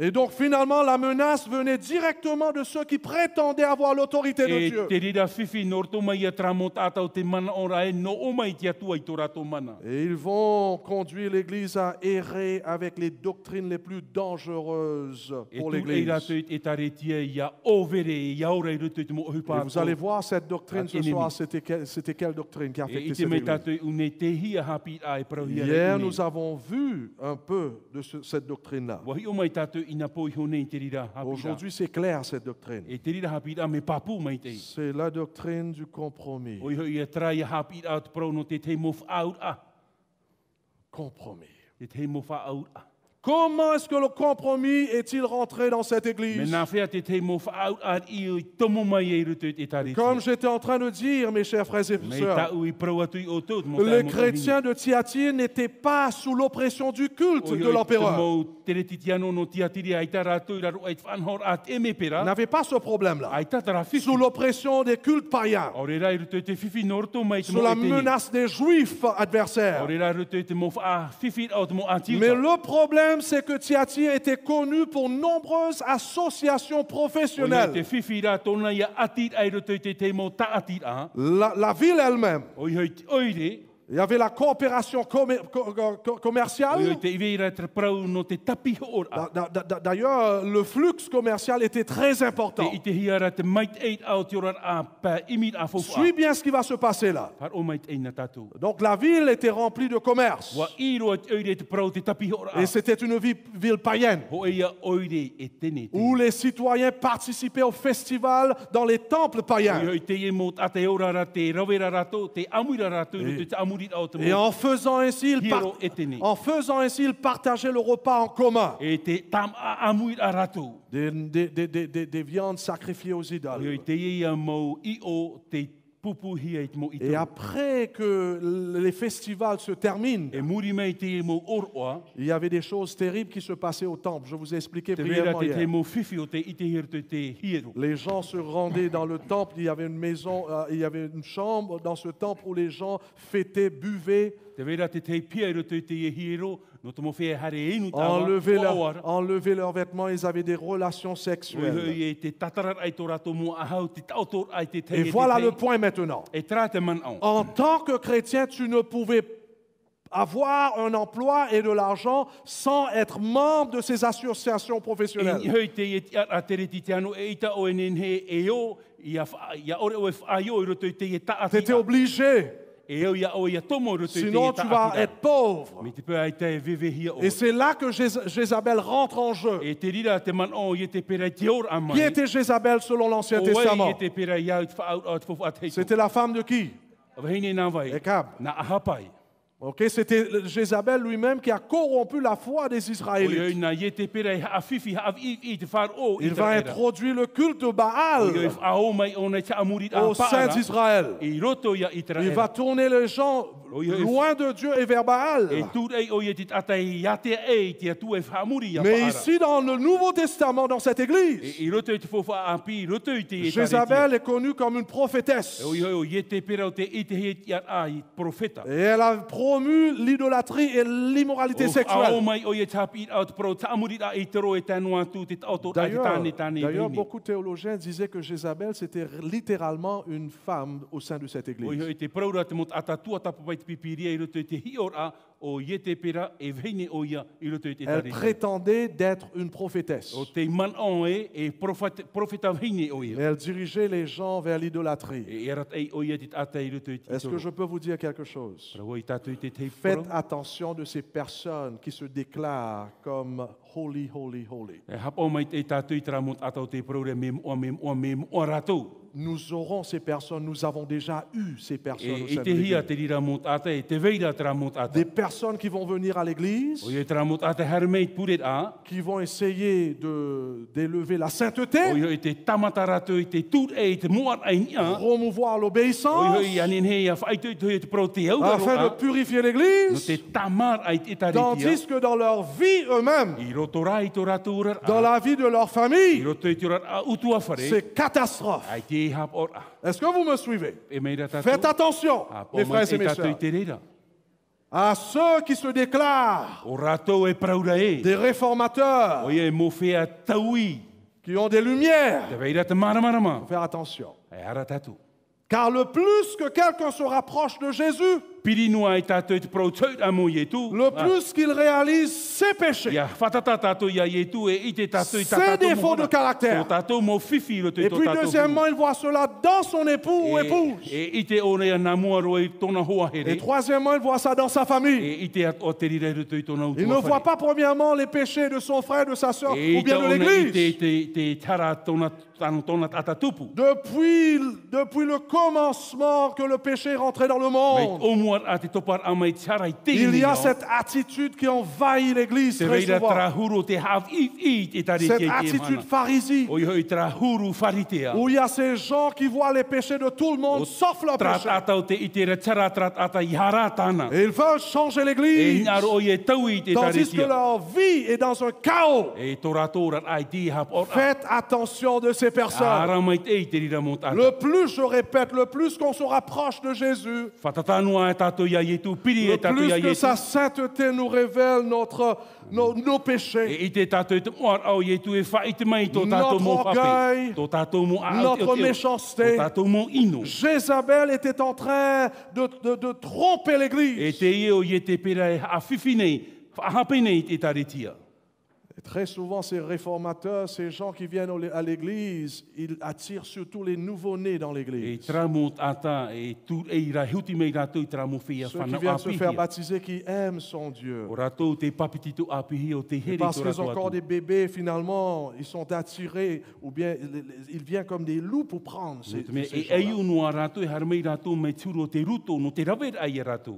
Et donc finalement, la menace venait directement de ceux qui prétendaient avoir l'autorité de E Dieu. te rira whiwhi no roto mai a tramo tātau te mana ora e no o mai te atua i tō rātou mana. Et ils vont conduire l'Église à errer avec les doctrines les plus dangereuses E pour tū e l'Église. rātou e taretia ia overe i aura i roto i te mo Et ohupā. vous allez voir cette doctrine ce Ennemi. soir, c'était quelle doctrine qui a E affecté i te cette mei Église. tātou une te hia hapit a e parauhia Hier, rei nous avons vu un peu de cette doctrine-là. Wahi o mai tātou ina po i hone i te rira hapira. Aujourd'hui, c'est clair, cette doctrine. E te rira hapira me papu mai te. C'est la doctrine du compromis. O i hoi e trai hapira at pro no te mof out a. Compromis. Te mof out a. Comment est-ce que le compromis est-il rentré dans cette Me Église? nā whea te mof out a i o tomo mai e rutu e tari. Comme j'étais en train de dire, mes chers frères et Me sœurs, tau i pro atu i o tōt. mo les tai mo chrétiens de Thyatire n'étaient pas sous l'oppression du culte de l'empereur. Mo tere titiano no tiatiri ai tā rātou i raro ai te whanhor a te eme Ils pera. n'avaient pas ce problème-là. Ai tā tara whiwhi. Sous l'oppression des cultes païens, O re rai rutu e te whiwhi no roto mai te sous mo la e tene. menace des juifs O adversaires. re rai rutu e te mof a whiwhi au te mo atiuta. Mais le problème, c'est que Thyatire était connu pour nombreuses associations O ia professionnelles. te whiwhi rā tōna ia atit ai roto i te mo ta atit a. La ville elle-même, O i hoi te oire. il y avait la coopération O i commerciale. hoi te iweira te prau no te tapi hoor a. D'ailleurs, le flux commercial était très important. Te i te hiara te mait eit au te orar a pa imit a fofu a. Suis bien ce qui va se passer là. Par o mait eina tātou. Donc la ville était remplie de commerce. Wa i roa te oire te prau te tapi hoor a. Et c'était une ville païenne Ho ia oire e tene te. où les citoyens participaient au festival dans les temples O i païens. hoi te e mo ate ora ra te rawera rato, te amuira rato, roto te amurit au te Et mo. en faisant ainsi, ils partageaient le repas en commun. E te tam a amuira rato. Des viandes sacrifiées aux O i idoles. hoi te ia mo i o te pupu hia i te mo i Et tō. après que les festivals se terminent, E muri mai te e mo oroa, il y avait des choses terribles qui se passaient au temple. Je vous ai expliqué te vera brièvement te te hier. mo whiwhi o te ite hirto te hiero. Les gens se rendaient dans le temple. Il y avait une maison, il y avait une chambre dans ce temple où les gens fêtaient, buvaient, Te vera te te pia i roto i te e hiero, no te mo whea hare inu tawa, enlevaient leurs vêtements. Ils avaient des relations o i sexuelles. hoi e te tatarar ai tō rato mo ahau, te tautor ai te te Et voilà le point maintenant. E tra te man au. En tant que chrétien, tu ne pouvais avoir un emploi et de l'argent sans être membre de ces associations E professionnelles. hoi te e te a tere ti te anu e ita o e nenhe e o, ia ore o e whaio i roto i te e Tu taati. étais obligé, E o ia tomo i roto i te sinon e tu vas taati. être pauvre. Me te pēr ai te e vevehia o. Et c'est là que Jézabel rentre en jeu. E te rira te man o i te pēr te or a mai. Qui était Jézabel selon l'Ancien O Testament? e te pēr iau te whaau au te fofu a teiko. C'était la femme de qui? Wahine nā vai. Ekab. Na ahapai. Ok, c'était Jézabel lui-même qui a corrompu la foi des O Israélites. i na i te pēr i haafifi i te whar o i Il va introduire le culte de O i Baal whaau mai o nei te amurit a au sein paara. d'Israël. I roto ia i Il va tourner les gens loin de Dieu et vers E Baal. tūr ei o ia te atai ia te e te atu e whamuri ia Mais paara. ici, dans le Nouveau Testament, dans cette église, I roto i te fofa a pi, roto i te e Jézabel est connue comme une prophétesse. O i i te pera o te i te he ia a i profeta. Et elle a promu l'idolâtrie et l'immoralité Ao sexuelle. mai o ia tapi au te pro ta amuri a i te ro e tanu atu te auto a te tane tane D'ailleurs, vini. beaucoup de théologiens disaient que Jézabel, c'était littéralement une femme au sein de cette O église. i te praura te mot ata tua tapa pai te pipiria i roto i te hior a o ie te pera e veine o ia I roto I te Elle taritia. prétendait d'être une prophétesse. O te man o e profeta veine o Mais ia. elle dirigeait les gens vers l'idolâtrie. E erat ei o ia te ata I roto I te Est-ce que toro. je peux vous dire quelque chose? Para o I tātou I te te Faites poro. attention de ces personnes qui se déclarent comme holy, holy, holy. E hapa o mai te tātou I tera mot atau te prore me moa rātou. Nous aurons ces personnes, nous avons déjà eu ces personnes au E sein te de hia l'Église. te rira mot ata e te veira tera mot ata. Des personnes qui vont venir à l'Église, O ia tera mot ata harmei puret a. qui vont essayer d'élever la sainteté, O ia te tamata rātou I te tūr e te moar ai nia. promouvoir O l'obéissance, ia anin he ia whaitu te pro te au afin de purifier No l'Église, te tamar ai te taritia. tandis que dans leur vie eux-mêmes, I roto rai to rātou ura dans la vie de leur I famille, roto I te ura a utua whare. c'est catastrophe. Ai te hap ora. Est-ce que vous me suivez? E meira tātou. Faites attention, mes frères et mes tātou I sœurs, te reira. à ceux qui se déclarent O rātou e praura e. des réformateurs, O ia e mo whea taui. qui ont des lumières. Te veira te maramarama. Faire attention. E ara tātou. Car le plus que quelqu'un se rapproche de Jésus, Piri noa e tātou te pro tūt a mo Ietu. le plus qu'il réalise ses péchés Ia whatata tātou ia Ietu e I te tātou I Ses tātou défauts de caractère. O tātou mo whiwhi roto I et tō puis tātou. deuxièmement, il voit cela dans son époux ou épouse. E I te o rea nā mua roe tōna hoa here. Et troisièmement, il voit ça dans sa famille. E I te o te rire roto I tōna utua Il ne whare. voit pas premièrement les péchés de son frère, de sa soeur E ou bien de l'Église. te tara tōna ata tupu. Depuis le commencement que le péché est rentré dans le Mei monde, o mua a te topar a mai tara I te il y a cette attitude qui envahit l'Église te très reira souvent. trahuru te hav I te tari Cette te attitude pharisee, O iho I trahuru wharitea. où il y a ces gens qui voient les péchés de tout le monde, sauf leurs Trat péchés. atau te I te tara trat ata I hara tāna. Et ils veulent changer E l'Église, ngaro o ie tau I te tandis que taritia. leur vie est dans un chaos. E tō rātou rat ai ti hap ora. Faites attention de ces personnes. Ara mai te I te rira mō tātou. Le plus, je répète, le plus qu'on se rapproche de Jésus, Whatatanua e tātou ia Ietu, piri le e tātou plus ia que Ietu. sa sainteté nous révèle nos péchés, E I te tātou e te moar au Ietu e wha I te mai tō tātou mō Notre orgueil, whape. Tō tātou mō a notre méchanceté. Tō tātou mō ino. Jézabel était en train de tromper E l'Église. te ieo I te pera e a whiwhi nei, whahape nei te taritia. Et très souvent, ces réformateurs, ces gens qui viennent à l'Église, ils attirent surtout les nouveau-nés dans E l'Église. tra mō tāta, e tū e I ra hiuti mei rātou I tra mō whia Ceux qui whanau viennent se faire apihia. baptiser, qui aiment son Dieu. O rātou te papititu apihi o te Et heri parce tō qu'ils ont rātou encore atu. des bébés, finalement, ils sont attirés, ou bien ils viennent comme des loups pour prendre ces Me e gens-là. ei unua rātou e harmei rātou me tūro te ruto no te rawer ai e rātou.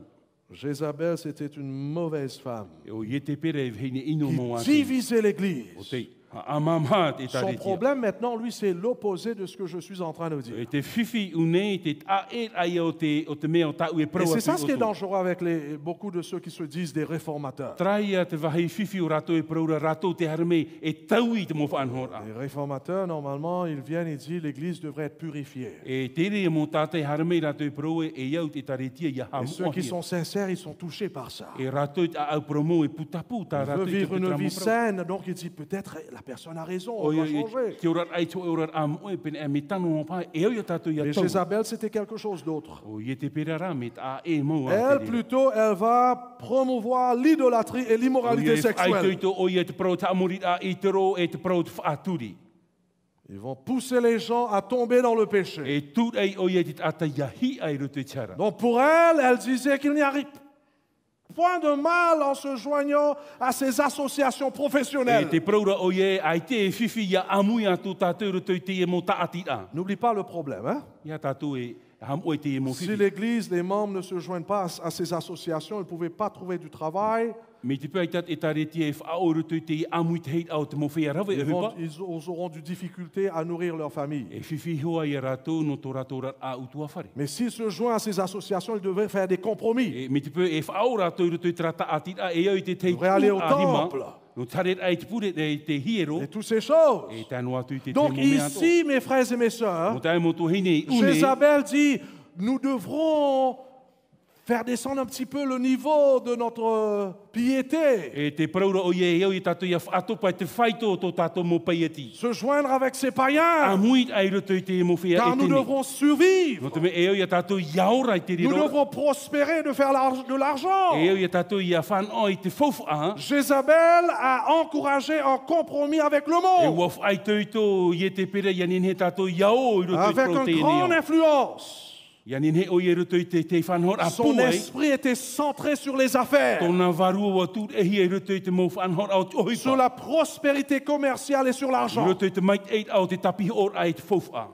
Jézabel, c'était une mauvaise femme E o ie te pere e heine ino mō qui atu. divisait O l'Église. te amamha te Son taritia. problème maintenant, lui, c'est l'opposé de ce que je suis en train de dire. E te whiwhi unei te ae ai o te mea o tau e Et prau c'est ça atu ce qui est o tō. dangereux avec beaucoup de ceux qui se disent des réformateurs. Trai a te wahei whiwhi o rātou e praura rātou te harmei e tau I te mō whaanhora. Les réformateurs, normalement, ils viennent et disent l'Église devrait être purifiée. E tere e mō tātai harmei rātou e prau e iau te taritia i a Et ceux qui hamohia. sont sincères, ils sont touchés par ça. E rātou te au promo e putapu tā Il veut rātou te vivre une putra vie mō prau. saine, donc il dit peut-être la personne a raison, on O doit ia changer. te ora ai tō ora am oe pene e me tano o pai e au ia tātou ia Mais tau. Jézabel, c'était quelque chose d'autre. O ia te pera rā me tā e mau a Elle, te rira. plutôt, elle va promouvoir l'idolâtrie et O l'immoralité ia ai sexuelle. toito o ia te prau ta amori a i te ro e te prau te whaaturi. Ils vont pousser les gens à tomber dans le péché. E tū ei o ia te ata iahi ai roto i tara. Donc pour elle, elle disait qu'il n'y a point de mal en se joignant à ces associations E professionnelles. te praura o ia ai te e whiwhi ia amui atu tātou roto i te e mō taati a. N'oublie pas le problème. Hein? Ia tātou e ham oe te e mō Si whiwhi. l'Église, les membres ne se joignent pas à ces associations, ils ne pouvaient pas trouver du travail, Me te pēi tat e tare e whaao roto i te e amui te heit au te mō whea rawe e hupa. ils auront du difficulté à nourrir leur famille. E whiwhi hoa i a rātou no tō rātou rat a utua whare. Mais s'ils se joignent à ces associations, ils devraient faire des compromis. E me te pēi e whaao rātou roto i tara taati a e au i te te Devrait aller au a rima. temple. No tare ai te pure te hiero. Et toutes ces choses. E tānu atu i te Donc te mō mea tō. ici, mes frères et mes Mo sœurs, tae mo tō hine une. Jézabel dit, nous devrons faire descendre un petit peu le niveau de notre piété. E te praura o ie au i tātou ia whaatopa e te whaito tō tātou mō paieti. Se joindre avec ces A païens, muit ai roto i te mō whia car e nous tene. devrons survivre. No te me e au i tātou iaora i te Nous riro. devrons prospérer de faire de l'argent. E au i tātou ia whanau i te whauwha. Jézabel a encouragé un compromis avec le E monde, waf ai tō i te pere ia nini he tātou iao i roto i avec une proteine grande iau. influence. Ia nini he o i roto i te whanhor a Son pua e. esprit était centré sur les affaires, Tōna varua wa tū e hi e roto i te mō whanhor au te sur ohipa. la prospérité commerciale et sur I l'argent. roto i te mait eit au te tapi or ai te whauwha.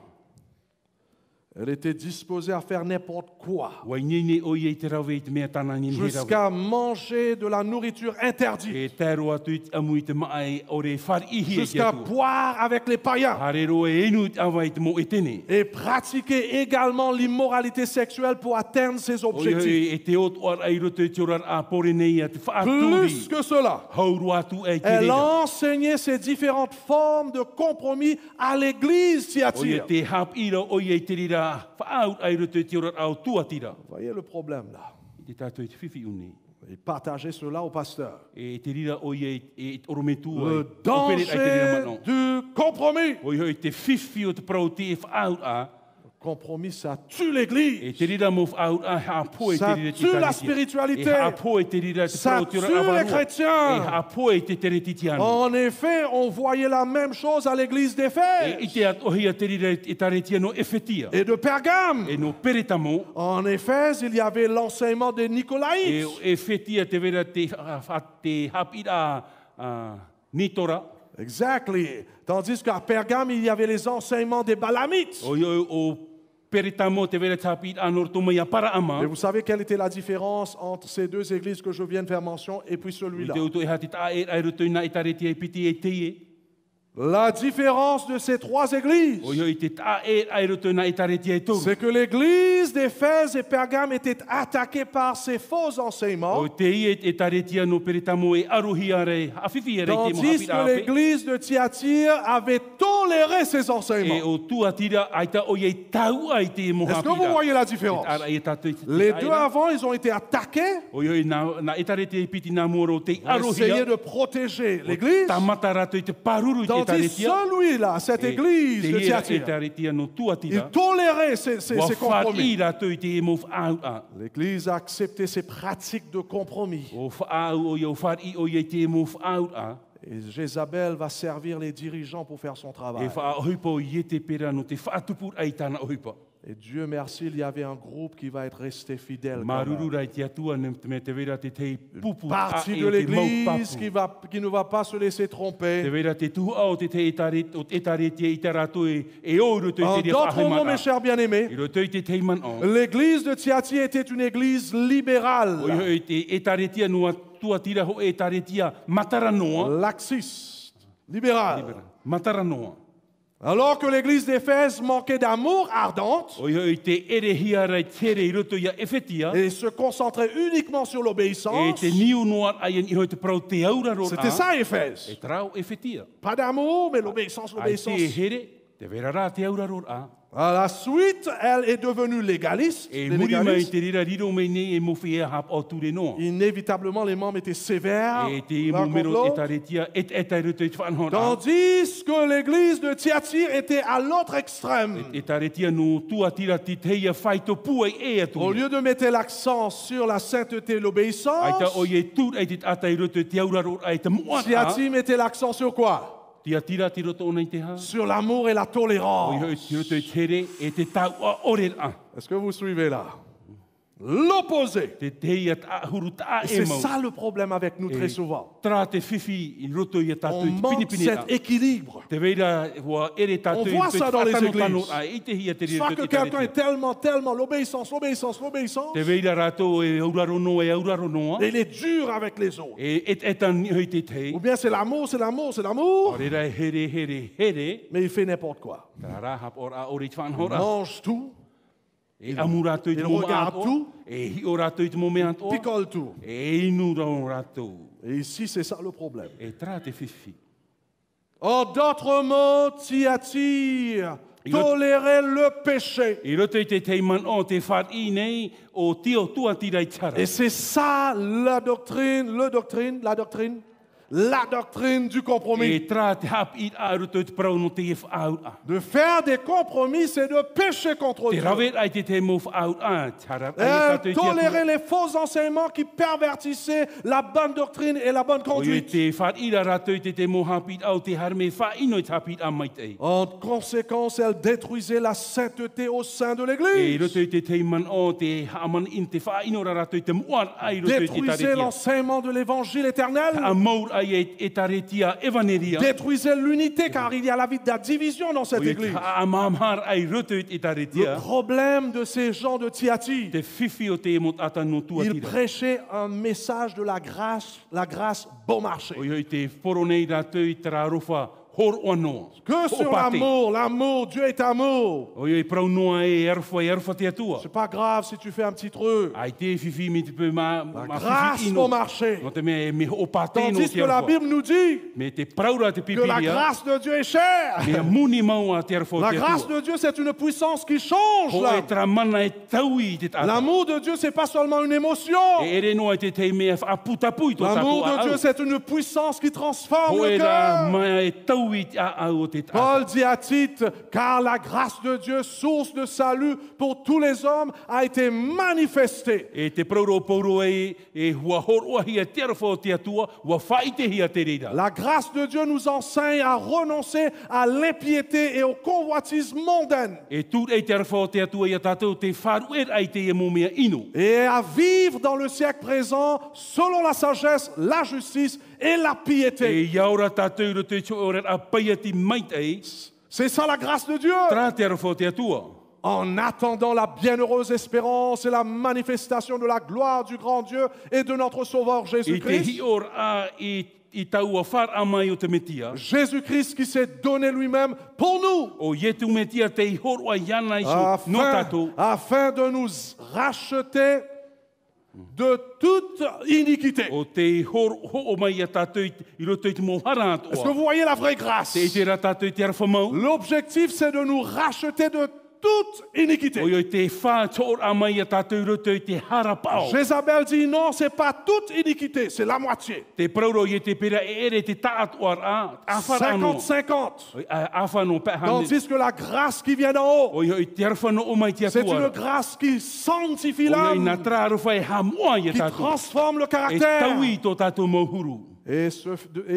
Elle était disposée à faire n'importe quoi, Wai nini o i e te rawe i te mea tana nini he rawe. jusqu'à manger de la nourriture interdite, E tēro atu i te amu i te maai o re wharihi e te jusqu'à atua. boire avec les païens Harero e enu i te awa i te mō e tene. et pratiquer également l'immoralité sexuelle pour atteindre ses O objectifs. e te ot oar ai roto i te orar a pore nei a te whaaturi. Plus que cela, Hauru atu e te elle reira. enseignait ces différentes formes de compromis à l'église O i Thyatire. te hap ira o i e te rira whaaut ai roto i te orar au tuatira. Voyez le problème là. I te tātou i te whiwhi uni. Et partagez cela au pasteur. E te rira o i e orometu ai. Le Operet ai te rira danger mano. du compromis. O i hoi te whiwhi o te prau te e whaaut a. Le compromis, ça tue l'église. E te rira mo whaaut a ha po e te Ça rira te tue la taretia. spiritualité. E ha po e te rira te Ça prau te tue ora les avarua. chrétiens. E ha po e te tere titiano. En effet, on voyait la même chose à l'église E i d'Éphèse te atohia te rira e taretia no efetia. et de Pergame. E no peretamo. En Éphèse, il y avait l'enseignement des E Nicolaïtes. efetia te vera te hapira nitora. Exactly. Tandis qu'à Pergame, il y avait les enseignements des Balamites. O peretamo te vera te hapira anortoma ia para ama. Et vous savez quelle était la différence entre ces deux églises que je viens de faire mention et puis celui-là? Te uto e hati ta e ai roto ina i taretia e piti e teie. La différence de ces trois églises, O i te ta e ai roto ina i taretia e toru. c'est que l'église d'Éphèse et Pergame était attaquée par ces faux enseignements, O te i e taretia no peretamo e arohi are awhiwhi e rei te mo tandis que hapira ape. l'église de Thyatire avait toléré ces E enseignements. o tuatira ai ta o i tau ai te mo Est-ce que vous hapira. voyez la différence? Ara e tātou i te Les aira. deux avant, ils ont été attaqués O i na e taretia e piti nā moro te pour essayer arohia. de protéger l'église, Ta mata rato i te paruru i te tandis taretia. celui-là, cette église de e Thyatire, taretia no il tuatira. tolérait ces Wa compromis. whai rato i te e mo whaau a. L'église a accepté ces pratiques de compromis. O whaau o i o whai o i te e mo whaau a. Et Jézabel va servir les dirigeants pour faire son E travail. whaohipa o i te pera no te whaatupur ai tāna ohipa. Et Dieu merci, il y avait un groupe qui va être resté fidèle. quand Maruru même. rai te atua me te vera te te pupu a Partie e de o te mau l'église papu. qui ne va pas se laisser Te tromper. vera te tuha o te te etaretia i te rato e ouro te En te ria d'autres mots, mes whahemana. chers bien-aimés, I roto i te teiman o. l'église de Thyatire était une église O i libérale, hoi te etaretia noa tuatira ho etaretia mataranoa. laxiste, libérale. Mataranoa. Alors que l'église d'Éphèse manquait d'amour ardente O i hoi te erehia rai tere i roto ia efetia. et se concentrait uniquement sur E l'obéissance, te niu noa ai i hoi te prau te aura ro c'était ça Éphèse. E trau efetia. Pas d'amour, mais l'obéissance, Ai te l'obéissance. here, te vera rā te aura ro a. À la suite, elle est devenue légaliste. E Les muri mai légalistes. te rira riro mai nei e mofi e hap o ture noa. Inévitablement, les membres étaient sévères E te l'un contre mumero e l'autre. taretia et roto i te whanhora. Tandis que l'église de Thyatire était à l'autre extrême. E taretia no tuatira ti teia whaito pua e atu. Au lieu de mettre l'accent sur la sainteté et Ai ta l'obéissance, o ye tūr ai te atai roto te aura ro ai te mua. Thyatire mettait l'accent sur quoi? Tia tira ti roto ona i te ha. Sur l'amour et la O i tolérance. hoi ti roto i tere e te tau a ore a. Est-ce que vous suivez là? L'opposé. Te teia ta huru ta Et e c'est mau. ça le problème avec nous très Et souvent. Tra te whiwhi i roto i a On tātou i te manque pinipini a. cet équilibre. Te veira hua ere tātou On voit ça dans les tano églises. a i te hia te riro Soit que te quelqu'un est taretia. tellement l'obéissance, l'obéissance, l'obéissance, Te veira rato e aurarono e auraronoa. et il est dur avec les autres. E etan i hoi te te. Ou bien c'est l'amour, c'est l'amour, c'est l'amour, Ore rai here. mais il fait n'importe quoi. Ka rahap or a ore i te Il whanhora. mange tout, E amu rato i te il mo regarde antoa. tout. E hi o rato i te mo mea antoa. picole tout. E inu rau rato. Et ici, c'est ça le problème. E tra te whiwhi. En d'autres mots, Thyatire tolérer le péché. I roto I te teiman o te whari nei o tio tua tirai tara. Et c'est ça la doctrine du compromis. E tra te hap I a roto te prau no te e whaau a. De faire des compromis, c'est de pécher contre Te Dieu. rawet ai te mo whaau a. Tara ai tātou Et i te tolérer les faux enseignements qui pervertissaient la bonne doctrine et la bonne O i conduite. te whari ra rato I te mo hapit au te harme whaino I te hapit a mai te. En conséquence, elle détruisait la sainteté au sein de E l'Église. roto I te teiman o te haaman in te whaino ra rato I te muan ai roto I te Détruisait taretia. l'enseignement de l'évangile éternel. A maur ai e taretia evaneria. Détruisait l'unité car il y a la vie de la division dans cette O i église. a mamhar ai roto I te Le taretia. problème de ces gens de Thyatire, Te whiwhi o te emot ata no tua ils tira. prêchaient un message de la grâce bon marché. O i te whoro nei rato I te rarofa hor oanoa. Que sur l'amour, Dieu est amour. O i prau noa e erfa te atua. C'est pas grave si tu fais un petit truc. Ai te whiwhi mi te peu ma Grâce whiwhi bon ino. marché. No te me o pate no Tandis te que la erfa. Bible nous dit Me te praura te que la pipiria. grâce de Dieu est chère. Me muni maua te erfa La te grâce atua. de Dieu, c'est une puissance qui change Ho e là. tra mana e taui te tata. L'amour de Dieu, c'est pas seulement une émotion. E ere noa te te mea whaputapui to L'amour tapu de a Dieu, au. c'est une puissance qui transforme Ho le e ra cœur. mai e taui a au te tata. Paul dit à Tite, car la grâce de Dieu, source de salut pour tous les hommes, a été manifestée. E te prauro pauro e hua horoa hia te arwha o te atua, hua whaite hia te reira. La grâce de Dieu nous enseigne à renoncer à l'impiété et aux convoitises mondaines E tū e te arwha o te atua ia tātou te wharu ai te e mōmea ino. et à vivre dans le siècle présent selon la sagesse, la justice et la E piété. iaura tātou ro te ora a paia ti mait ei, C'est ça la grâce de Dieu. tra te arwha o te atua. En attendant la bienheureuse espérance et la manifestation de la gloire du grand Dieu et de notre Sauveur I te Jésus-Christ. hior a I taua whar a mai o te metia. Jésus-Christ qui s'est donné lui-même pour nous, O ietu metia te horo a iana iso no tātou. afin de nous racheter de toute iniquité. O te horo ho o mai a tātou I roto I te mohara Est-ce que atoa. vous voyez la vraie grâce? Te te ra tātou te arwha mau. L'objectif, c'est de nous racheter de toute iniquité. O i te wha tōr a mai a tātou roto I te harapao. Jézabel dit non, c'est pas toute iniquité, c'est la moitié. Te prauro I te pera e ere te taatuar a wharano. 50-50. A whano pe hane. Tandis que la grâce qui vient d'en haut, O i te arwhano o mai te c'est une atua. grâce qui sanctifie O i na l'âme, trāro whai hamoa I a qui tātou. transforme le E caractère taui tō tātou mohuru. et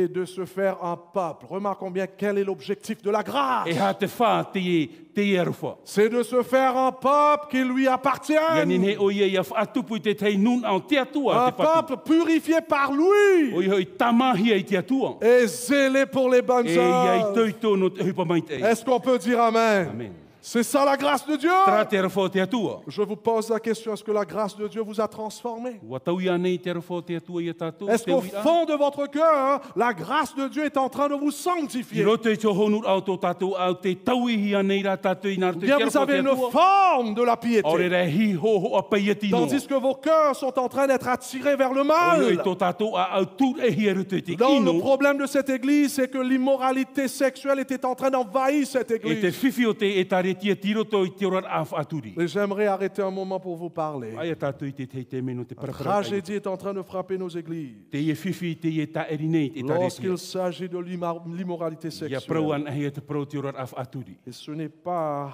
de se faire un peuple. Remarquons bien quel est l'objectif de la grâce. E ha te wha te arwha. C'est de se faire un peuple qui lui Ia appartient. nene o ia ia whaatupu I te tei nun au te atua. Un Te whatu. peuple purifié par lui O i tamahia I te atua. et zélé pour les bonnes E ia I œuvres. toito no te hupa mai te. Est-ce qu'on peut dire Amen? Amen. C'est ça la grâce de Dieu. Tra te arwha o te atua. Je vous pose la question, est-ce que la grâce de Dieu vous a transformé? Ua tau ia nei te arwha o te atua I a tātou. Est-ce te qu'au ui a. fond de votre cœur, la grâce de Dieu est en train de vous I sanctifier? roto I te honur au tō tātou au te tauihi a nei rā tātou I nā Ou te bien te vous arwha o avez te une atua. forme de la Ore piété, re hi ho ho a pai ati no. tandis que vos cœurs sont en train d'être attirés vers le O i mal. tō tātou a au tūr e hi aru te Donc le ino. problème de cette église, c'est que l'immoralité sexuelle était en train d'envahir cette E te église. whiwhi o te e taretia tiroto I te orar a whaaturi. Et j'aimerais arrêter un moment pour vous parler. Ai a tātou I te te meno te La parapara. ai. tragédie est en train de frapper nos églises. Te e whiwhi te e ta erinei te taretia. Lorsqu'il s'agit de l'immoralité Ia sexuelle. prauan ahi e te prau te orar a whaaturi. Et ce n'est pas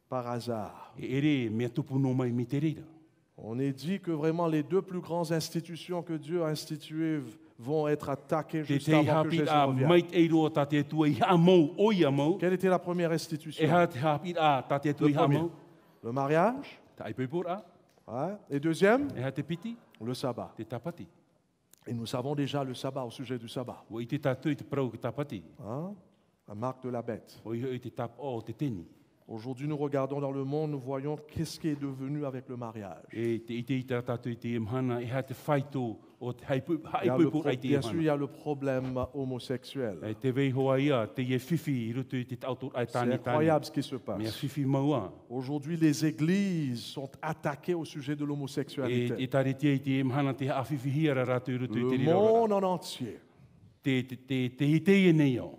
par hasard. E ere mea tupu no mai mi te reira. On est dit que vraiment les deux plus grandes institutions que Dieu a instituées vont être attaquées Te juste te avant que hapi Jésus a revienne. mai te eiro ta te tua I hamau o I hamau. Quelle était la première E institution? ha te hapi a ta te tua Le I premier. hamau. Le mariage. Ta aipepor a. Ouais. Et deuxième, E ha te piti. le sabbat. Te tapati. Et nous savons déjà le sabbat au sujet du sabbat. O I te tātou I te prau ki tapati. Hein? La marque de la bête. O I te tap o te teni. Aujourd'hui, nous regardons dans le monde, nous voyons qu'est-ce qui est devenu avec le mariage. E te ite I te tātou I te imhana. E ha te whaito o te Il y a haipepor ai te bien sûr, il imhana. y a le problème homosexuel. E te vei hoa ia, te e whiwhi I roto I te tautor ai C'est tani tani. incroyable ce qui se Mea passe. whiwhi maua. Aujourd'hui, les églises sont attaquées au sujet de E l'homosexualité. taretia I te imhana te a whiwhi hiara rato I roto I te Le rira. monde en entier, Te hite e nei au.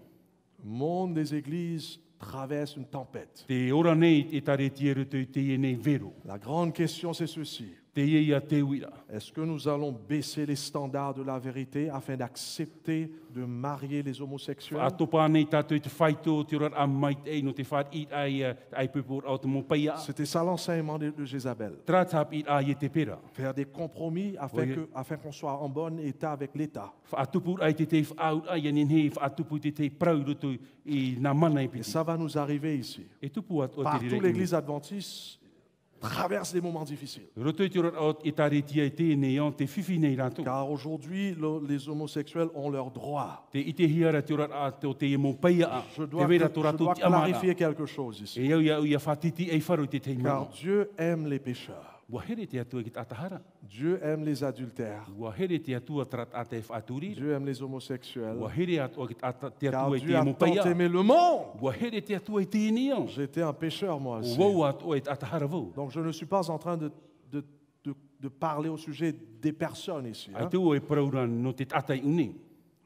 le monde des églises traverse une tempête. Te ora nei e taretia rutu i te nei vero. La grande question, c'est ceci. Te ia te wira. Est-ce que nous allons baisser les standards de la vérité afin d'accepter de marier les homosexuels? Atopa nei tātou i te whaito te ora a mai te no te whaat i ai pupur au te mo paia. C'était ça l'enseignement de Jézabel. Tratap i ai te pera. Faire des compromis afin qu'on soit en bon état avec l'État. Whaatupur ai te whaut ai anin he whaatupu te prau rutu i nā mana i Et piti. ça va nous arriver ici. E tupu at o te Partout, rere. l'Église adventiste traverse des moments difficiles. Roto i te ora o i taretia i te nei on te whiwhi nei rātou. Car aujourd'hui, les homosexuels ont leurs droits. Te ite hiara te ora a te o te mo paia a. Je Te dois, vera je tō rātou dois ti amara. clarifier quelque chose ici. E iau ia whatiti ei wharu te teimau. Car Dieu aime les pécheurs. Ua here te atua ki tātahara. Dieu aime les adultères. Ua here te atua trat a te whaaturi. Dieu aime les homosexuels. Ua here atua ki te Car atua i Dieu te a mo tant paia. aimé le monde. Ua here te atua i te niao. J'étais un pécheur moi aussi. O wau atua i tātahara vau. Donc je ne suis pas en train de parler au sujet des personnes ici. Ai Hein. te o e prauran no te tatai uni.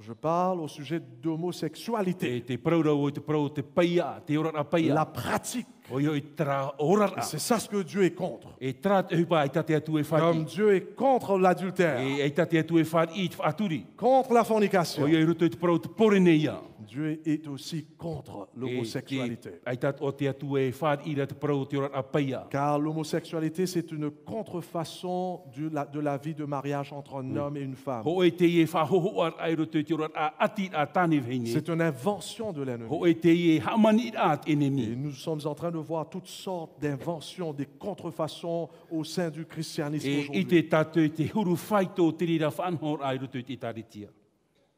Je parle au sujet d'homosexualité. Te praura o te prau te paia, te ora a paia. La pratique. O i tra ora a. C'est ça ce que Dieu est contre. E trat e hupa ai tate atu e Comme whati. Dieu est contre l'adultère, E ai tate atu e whati i te whaaturi. contre la O fornication. i ruto i te prau te pore nei ia. Dieu est aussi contre l'homosexualité. Ai tat o te atu e whati i te prau te ora a paia. Car l'homosexualité, c'est une contrefaçon de la vie de mariage entre un homme et une femme. Ho e te e whahoho ar ai ruto i te ora a ati a tane veine. C'est une invention de l'ennemi. Ho e te e hamani at Et enemi. nous sommes en train de voir toutes sortes d'inventions, des contrefaçons au sein du christianisme E i aujourd'hui. te tatu i te huru whaito te rira whanhor ai ruto i te taritia.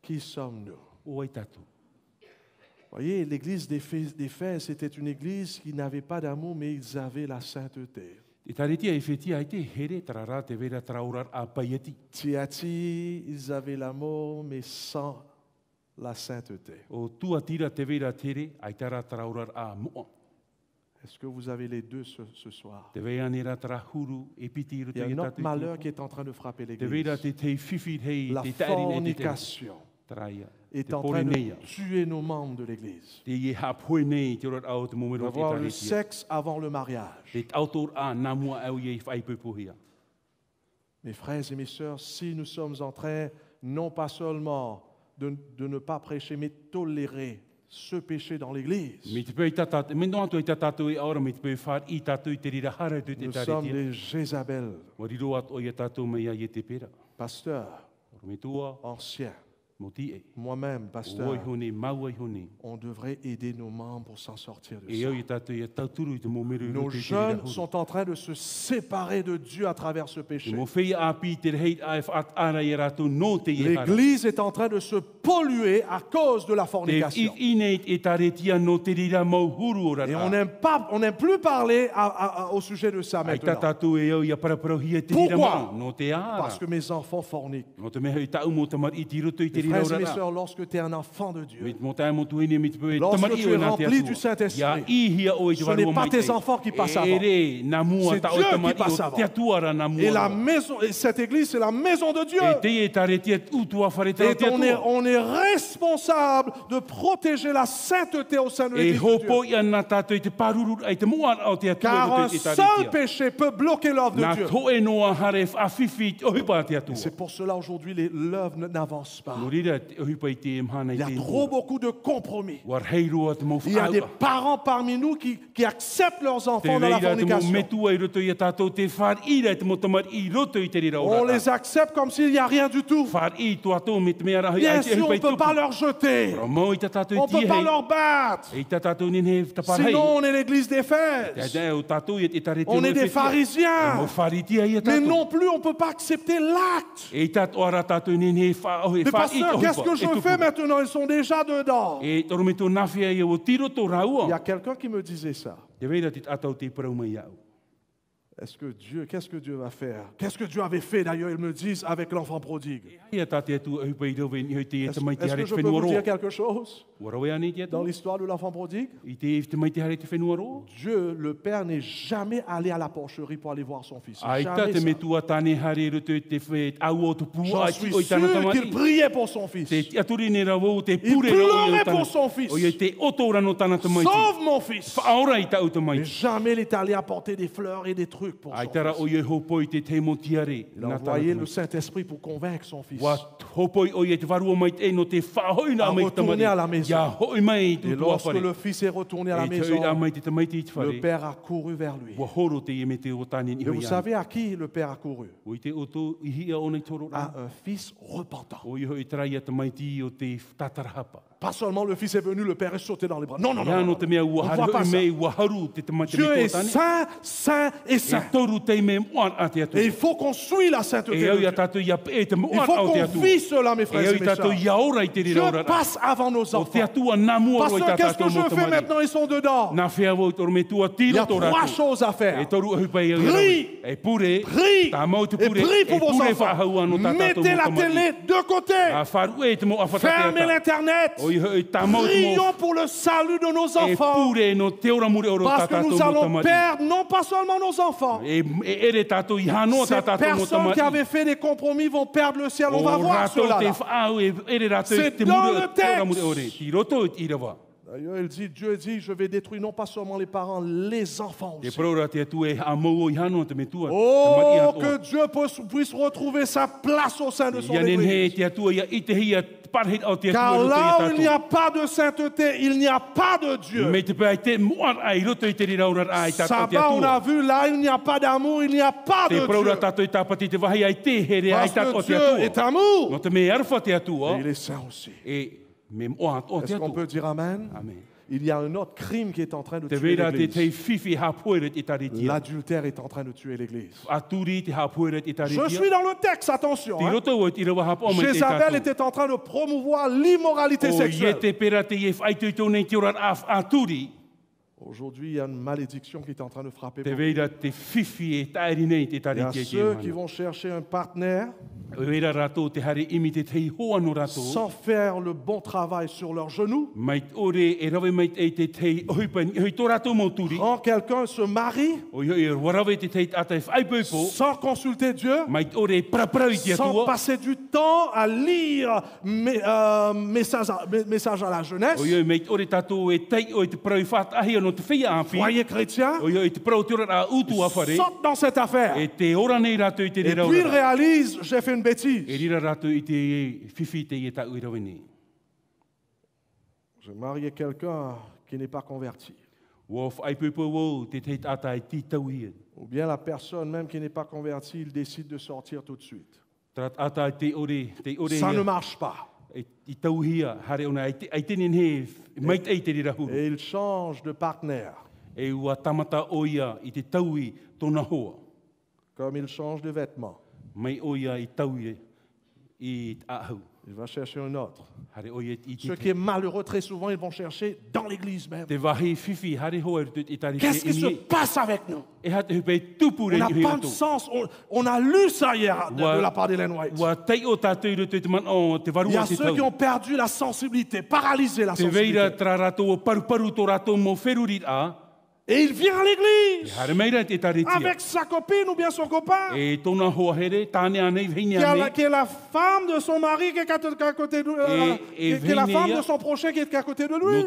Qui sommes-nous? O ai tatu. Voyez, l'église d'Éphèse, c'était une église qui n'avait pas d'amour, mais ils avaient la sainteté. I taritia e whetia ai te here tarara te vera traurar a paieti. Tiati, ils avaient l'amour, mais sans la sainteté. O tua tira te vera tere ai tara traurar a moa. Est-ce que vous avez les deux ce soir? Te vea nera tra huru e piti Il ruto y a i un autre tatu. malheur qui est en train de frapper Te vera l'église. te te whiwhi hei La te tarin e te fornication traia. est Te en pore train de neia. tuer nos membres de l'église. Te ie hapoi nei te ora au te momero te D'avoir le taritia. sexe avant le mariage. Te autor a namua au ie whai pupuhia. Mes frères et mes sœurs, si nous sommes en train, non pas seulement de ne pas prêcher, mais tolérer ce péché dans l'église, Me te pei tata, me no atu i tatatu i aora me te pei whar i tatu i te rira hara tu te nous sommes taritia. des Jézabel, Wariro atu o ia tatu me ia i te pera. pasteurs, Oro me tua, anciens, mo ti e. moi-même, Oi pasteur, honi, mau ai honi. on devrait aider nos membres pour s'en sortir de E ça. au i tatu i tauturu i te momeru i Nos rute i te rira jeunes huru. sont en train de se séparer de Dieu à travers ce Te péché. mo whei a pi te rei a whaat ara i ratu no te i hara. L'église est en train de se polluer à cause de la Te fornication. inei e taretia no te rira mau huru ora. Et on n'aime plus parler au sujet de ça Ai maintenant. tatatu e au i a paraparohia te rira Pourquoi? mau no te ara. Parce que mes enfants forniquent. No te meha i tau mo tamar i te ruto i te Mes rira frères et mes ora. sœurs, lorsque tu es un enfant de Dieu, Mit mo tae mo tuini mit pe Lorsque tamar tu i o es na te rempli atua. du Saint-Esprit, Ia ihia o i te ce waru n'est o pas mai tes te. enfants qui passent avant. Ere na mua C'est ta o Dieu tamar qui passe i o avant. te atua na mua. et la maison, et cette église, c'est la maison de Dieu. E te e taretia utua whareta o Et te on atua. est responsable de protéger la sainteté au sein de E l'église de hopo Dieu. ia na tātou i te paruru ai te mua o te atua Car o un te seul taretia. péché peut bloquer l'œuvre Na de Dieu. to e noa hare a whiwhi o hipa te atua. C'est pour cela aujourd'hui l'œuvre n'avance pas. No rira o hipa i te mhana i Il y a te trop beaucoup de compromis. War heiroa te mo Il y a des whaau. parents parmi nous qui acceptent leurs Te enfants dans la reira te mo fornication. metua i roto i a tātou te whar ira te mo tamar i roto i te rira o On rata. les accepte comme s'il n'y a rien du tout. Whar i to ato me te mea rahi Bien ai te sûr, on hipa ne i peut tupu. pas leur jeter. Mo i ta tātou On i ne peut pas tihei. leur battre. E ta tātou nin he taparhei. Sinon, on est l'église Te d'Éphèse. o tātou i te tarete On est des pharisiens. Mo wharitia i a Mais tātou. non plus, on ne peut pas accepter l'acte. E tātou ara tātou nin he wha Mais pasteur, qu'est-ce que je fais maintenant? Ils sont déjà dedans. E toro me tō nawhia i o tiro tō Il y raua. a quelqu'un qui me disait ça. Te veira te atau te parau mai au. Qu'est-ce que Dieu va faire? Qu'est-ce que Dieu avait fait d'ailleurs, ils me disent, avec l'enfant prodigue? Est-ce que je peux vous dire quelque chose? Dans l'histoire de l'enfant prodigue, Dieu, le Père, n'est jamais allé à la porcherie pour aller voir son fils. Jamais ça. J'en suis sûr qu'il priait pour son fils. Il pleurait pour son fils. Sauve mon fils. Mais jamais il est allé apporter des fleurs et des trucs pour son fils. Il a envoyé le Saint-Esprit pour convaincre son fils à retourner à la maison. Et lorsque le fils est retourné à la maison, le Père a couru vers lui. Et vous savez à qui le Père a couru? À un fils repentant. Pas seulement le fils est venu, le Père est sauté dans les bras. Non, non, non. On ne voit pas ça. Dieu est saint, saint et saint. Et il faut qu'on suive la sainteté de Dieu. Il faut qu'on vive cela, mes frères et mes sœurs. Dieu passe avant nos enfants. Pasteur, qu'est-ce que je fais maintenant? Ils sont dedans. Il y a trois choses à faire. Prie. Prie. Et prie pour vos enfants. Mettez la télé de côté. Fermez l'Internet. Prions pour le salut de nos enfants. Parce que nous allons perdre non pas seulement nos enfants. Ces personnes qui avaient fait des compromis vont perdre le ciel. On va voir cela. C'est dans le texte. D'ailleurs, Dieu dit, je vais détruire non pas seulement les parents, les enfants aussi. Oh, que Dieu puisse retrouver sa place au sein de son Église. Car là où il n'y a pas de sainteté, il n'y a pas de Dieu. Sabbat, on a vu, là il n'y a pas d'amour, il n'y a pas de Dieu. Parce que Dieu est amour. Et il est saint aussi. Est-ce qu'on peut dire Amen? Amen. Il y a un autre crime qui est en train de tuer l'Église. L'adultère est en train de tuer l'Église. Je suis dans le texte, attention. Jézabel était en train de promouvoir l'immoralité sexuelle. Aujourd'hui, il y a une malédiction qui est en train de frapper beaucoup. Il y a ceux qui vont chercher un partenaire sans faire le bon travail sur leurs genoux. Quand quelqu'un se marie sans consulter Dieu, sans passer du temps à lire message à la jeunesse, foyer chrétien, saute dans cette affaire. Et puis il réalise, j'ai fait une bêtise. J'ai marié quelqu'un qui n'est pas converti. Ou bien la personne même qui n'est pas convertie, il décide de sortir tout de suite. Ça ne marche pas. Et il change de partenaire. Comme il change de vêtements. Il va chercher un autre. Ce qui est malheureux, très souvent, ils vont chercher dans l'église même. Qu'est-ce qui se passe avec nous? On n'a pas de sens. On a lu ça hier de la part d'Ellen White. Il y a ceux qui ont perdu la sensibilité, paralysé la sensibilité. Et il vient à l'église avec sa copine ou bien son copain qui est la femme de son mari qui est à côté de qui est la femme de son prochain qui est à côté de lui.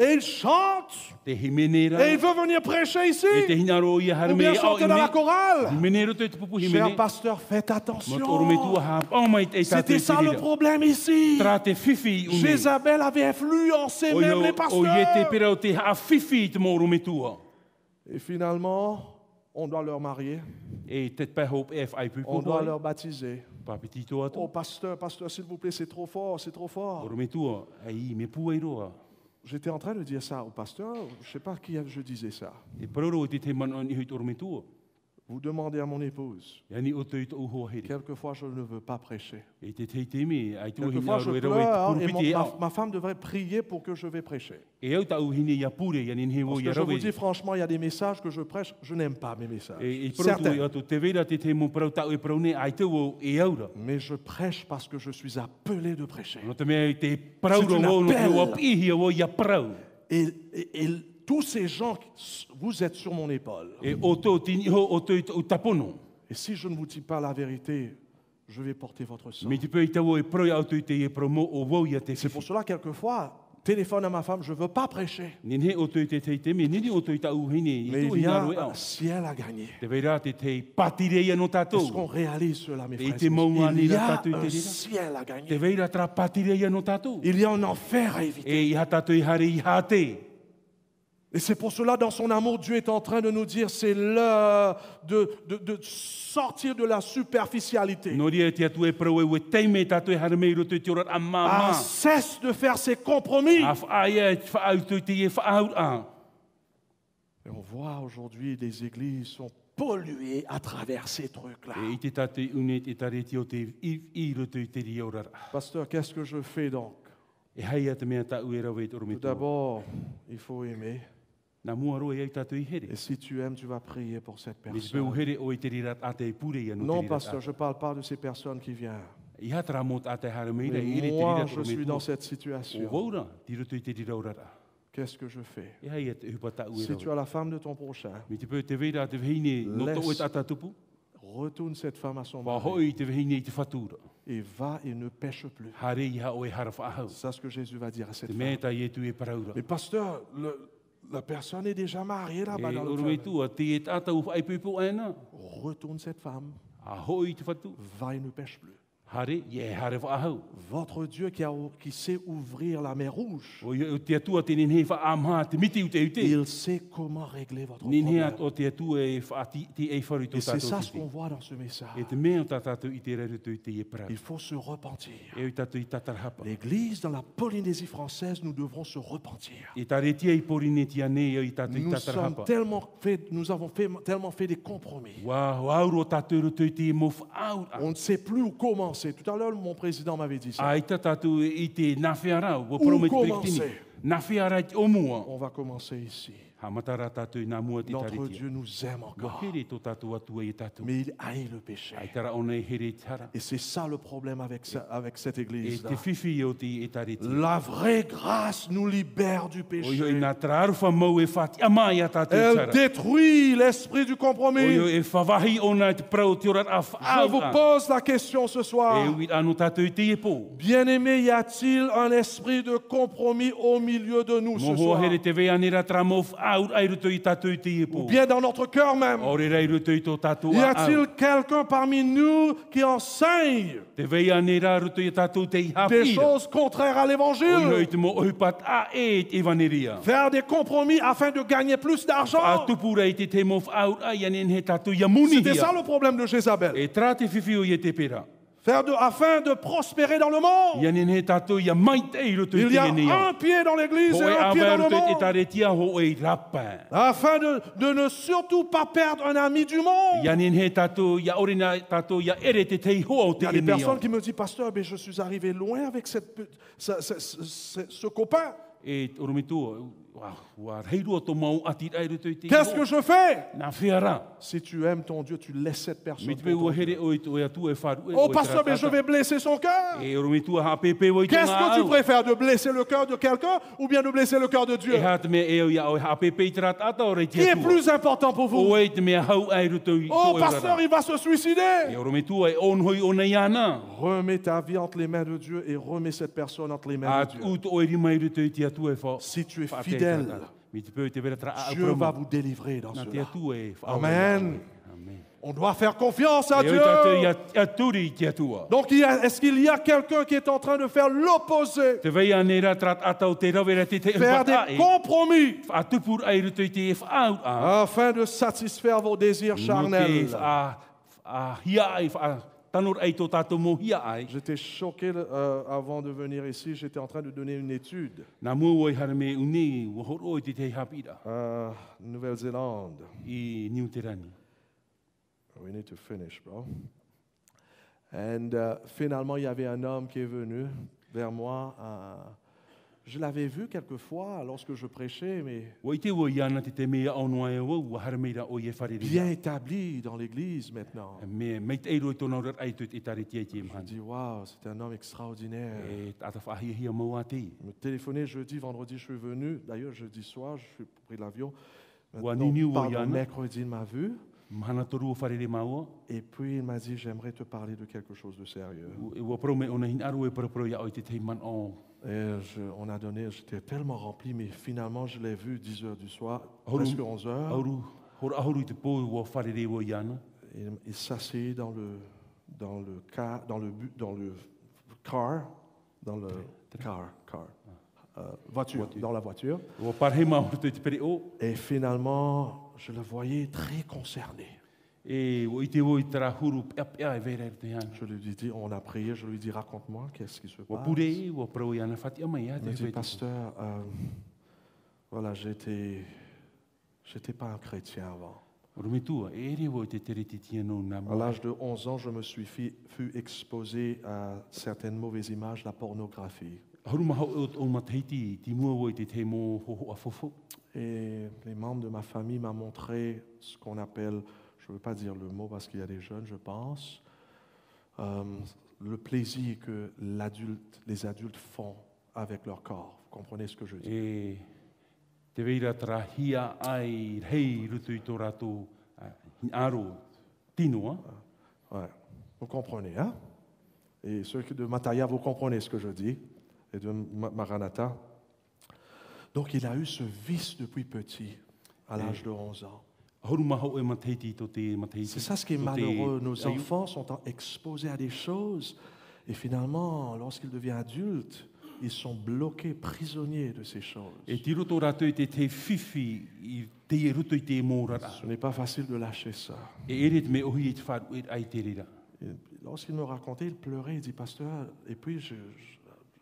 Et il chante. Et il veut venir prêcher ici ou bien chanter dans la chorale. Cher pasteur, faites attention. C'était ça le problème ici. Jézabel avait influencé même les pasteurs. Et finalement, on doit leur marier. On doit leur baptiser. Oh, pasteur, s'il vous plaît, c'est trop fort, c'est trop fort. J'étais en train de dire ça au pasteur, je ne sais pas à qui je disais ça. Vous demandez à mon épouse. Yani o te o ho here. Quelquefois, je ne veux pas prêcher. E te te me ai tu Quelquefois, hina je ro e pleure et purupiti ma femme devrait prier pour que je vais prêcher. e au tau hini ia pure yani he wo Parce ia que je vous rawe. dis franchement, il y a des messages que je prêche, je n'aime pas mes messages. E proto Certains. ia to te vera te te mo prau tau e praune ai te o e aura. Mais je prêche parce que je suis appelé de prêcher. No te me te prau ro C'est une wo no te appel. o pihi o ia prau. Et tous ces gens, vous êtes sur mon épaule. E o to tini ho o to o tapono. Et si je ne vous dis pas la vérité, je vais porter votre sang. Me te pe tau e prau au te e promo o wo ia te. C'est pour cela, quelquefois, téléphone à ma femme, je ne veux pas prêcher. Nin he o te te me nini o to tau hini Mais i tu il y hina a ro e au. un ciel à gagner. Te vera te te patire ia no tatou. Est-ce qu'on réalise cela, mes Et frères? tes moments Il y là, a t'as tout un été là. ciel à Te gagner. veira tra patire ia no tatou. Il y a un enfer à éviter. E i ha tatou i hare i hate. Et c'est pour cela, dans son amour, Dieu est en train de nous dire, c'est l'heure de sortir de la superficialité. No ria te atu e prau e teime tatou e hare mei roto te ora a mama. Cesse de faire ses compromis. A whaia e whaau tu te e whaau a. Et on voit aujourd'hui des églises sont polluées à travers ces trucs-là. E i te tatou une te tare te o te i roto i te ri ora. Pasteur, qu'est-ce que je fais donc? E hai ate mea tau e rau e toro me Tout tō. d'abord, il faut aimer. Na mua roe e tatou i here. Et si tu aimes, tu vas prier pour cette Me te peu personne. here o i te rirat a te pure ia no Non, te rirat pasteur, a. je ne parle pas de ces personnes qui viennent. I hatra mot a te hare mei rei i Mais re te moi, rirat je toro me suis dans tō. cette O situation. waura, ti roto i te rira ora. Qu'est-ce que je fais? E hai ate hupa tau e Si tu rau. as la femme de ton prochain, Me te peu te veira te vehine no Laisse. to e tata tupu. retourne cette femme à son Wa mari hoi te vehine i te fatura. et va et ne pêche plus. Hare iha o e hara whaahau. C'est ça ce que Jésus va dire à cette Te femme. meta i e tu e paraura. Mais pasteur, la personne est déjà mariée là-bas E dans le oro famille. e tua, te e tata u ai pipo aina. Retourne cette femme, A hoi te fatu. va et ne pêche plus. Hare, i e hare whaahau. Votre Dieu qui sait ouvrir la mer Rouge, O i- o te atua te ninhe whaamha te miti u te ute. il sait comment régler votre Ninhe problème. o te atua e whaati te e wharu Et tu c'est tatou ça ce titi. qu'on voit dans ce message. E te mea o tatatou i te reru tu i te e pra. Il faut se repentir. E o i tatou i tatarhapa. L'Église dans la Polynésie française, nous devrons se repentir. E tare tia i porine tia ne o i tatou i Nous tatarhapa. nous avons tellement fait des compromis. Wa wauro tatou roto i te e mo whaau. On ne sait plus où commencer. Tout à l'heure, mon président m'avait dit ça. Ai tatatou i te nawhiara, o promet commencer? brektini. Nawhiara i te omua. On va commencer ici. Ha matara tatou i nā mua te Notre taritia. Dieu nous aime Wa encore. here tō tatou atua i tatou. Mais il haït le péché. Ai tara ona e here i tara. Et c'est ça le problème avec cette E église. te whiwhi o te e taritia. La vraie grâce nous libère du O i péché. nā traruwha mau e whati amai a tatou Elle tara. détruit l'esprit du O compromis. i e whawahi ona te prau te ora a Je vous whaau. pose la question ce E soir. ui anu tatou i te e pō. Bien-aimé, y a-t-il un esprit de compromis au milieu de nous ce Moho soir? here te vea nera tra mo whaau ai ruto i tatou i te e Ou pō. bien dans notre cœur même? Ore rei ruto i tō tatou Y a au. a-t-il quelqu'un parmi nous qui enseigne Te vea nera ruto i tatou te i des hapira. choses contraires à O i l'évangile? te mo ohipat a e te vaneria. Faire des compromis afin de gagner plus A d'argent? tupura i te mo whaau ai anen he tatou ia muni C'était ça hia. le problème de Jézabel. E tra te whiwhi o i e te pera. Afin de prospérer dans le monde. Ia nen he tatou ia mai te i ruto i Il te y a ene ia. un pied dans l'église Ho et e un pied dans awa le ruto i te monde. tare tia ho e rapa. Afin de ne surtout pas perdre un ami du monde. Ia nen he tatou ia orina tatou ia ere te tei hoa o Il te y a des ene personnes ia. qui me disent, pasteur, mais je suis arrivé loin avec ce copain. E oromitua, wa reirua tō mau ati ai ruto i te Qu'est-ce que je fais? Nā whiara. Si tu aimes ton Dieu, tu laisses cette personne. Mi te pour ua ton Dieu. here o i tō e atu e wharu. Oh, pasteur, mais je vais blesser son cœur. E oromitua ha pepe o i tō Qu'est-ce ngā que tu au. préfères, de blesser le cœur de quelqu'un ou bien de blesser le cœur de Dieu? E hā te mea e o ia o ha pepe i te rata ata o rei Qui te est atua. plus important pour vous? O e te mea hau ai ruto i Oh, tō e pasteur, rara. il va se E suicider. oromitua e onhoi o nei ana. Remets ta vie entre les mains de Dieu et remets cette personne entre les mains A de Dieu. u tō e rima i ruto i te atu e wha. Si tu es wha te fidèle, tata. Mi te peu te vera tra a Dieu va vous délivrer dans Nā te cela. atu e wha. Amen. Amen. On doit faire confiance à E o i tātou Dieu. i aturi i te atua. Donc, est-ce qu'il y a quelqu'un qui est en train de faire l'opposé? Te vei anera trat ata o te rawera te te Faire des compromis a tupur ai ruto i te e whaau a. afin de satisfaire vos désirs charnels. A hia ai a tanor ai tō tātou mo hia ai. J'étais choqué avant de venir ici. J'étais en train de donner une étude Nā mua oi hara me uni wahoro i te te hapira Nouvelle-Zélande. i Niuterani. We need to finish, bro. And finalement, il y avait un homme qui est venu vers moi. Je l'avais vu quelquefois lorsque je prêchais, mais bien établi dans l'église maintenant. Je dis, waouh, c'est un homme extraordinaire. Il me téléphonait jeudi, vendredi, je suis venu. D'ailleurs, jeudi soir, je suis pris l'avion. Pardon, mercredi, il m'a vu. Et puis il m'a dit, j'aimerais te parler de quelque chose de sérieux. Et on a donné, j'étais tellement rempli, mais finalement je l'ai vu 10 heures du soir, presque 11 heures. Il s'assied dans le voiture, dans la voiture. Et finalement, je le voyais très concerné. Je lui ai dit, on a prié, je lui ai dit, raconte-moi, qu'est-ce qui se passe? Il me dit, pasteur, voilà, j'étais pas un chrétien avant. À l'âge de 11 ans, je me suis fut exposé à certaines mauvaises images, la pornographie. Et les membres de ma famille m'ont montré ce qu'on appelle, je ne veux pas dire le mot parce qu'il y a des jeunes, je pense, le plaisir que les adultes font avec leur corps. Vous comprenez ce que je dis? Ouais. Vous comprenez, hein? Et ceux de Mataya, vous comprenez ce que je dis, et de Maranatha. Donc il a eu ce vice depuis petit, à l'âge de 11 ans. C'est ça ce qui est malheureux. Nos enfants sont exposés à des choses, et finalement, lorsqu'ils deviennent adultes, ils sont bloqués, prisonniers de ces choses. Ce n'est pas facile de lâcher ça. Et lorsqu'il me racontait, il pleurait, il dit, pasteur, et puis je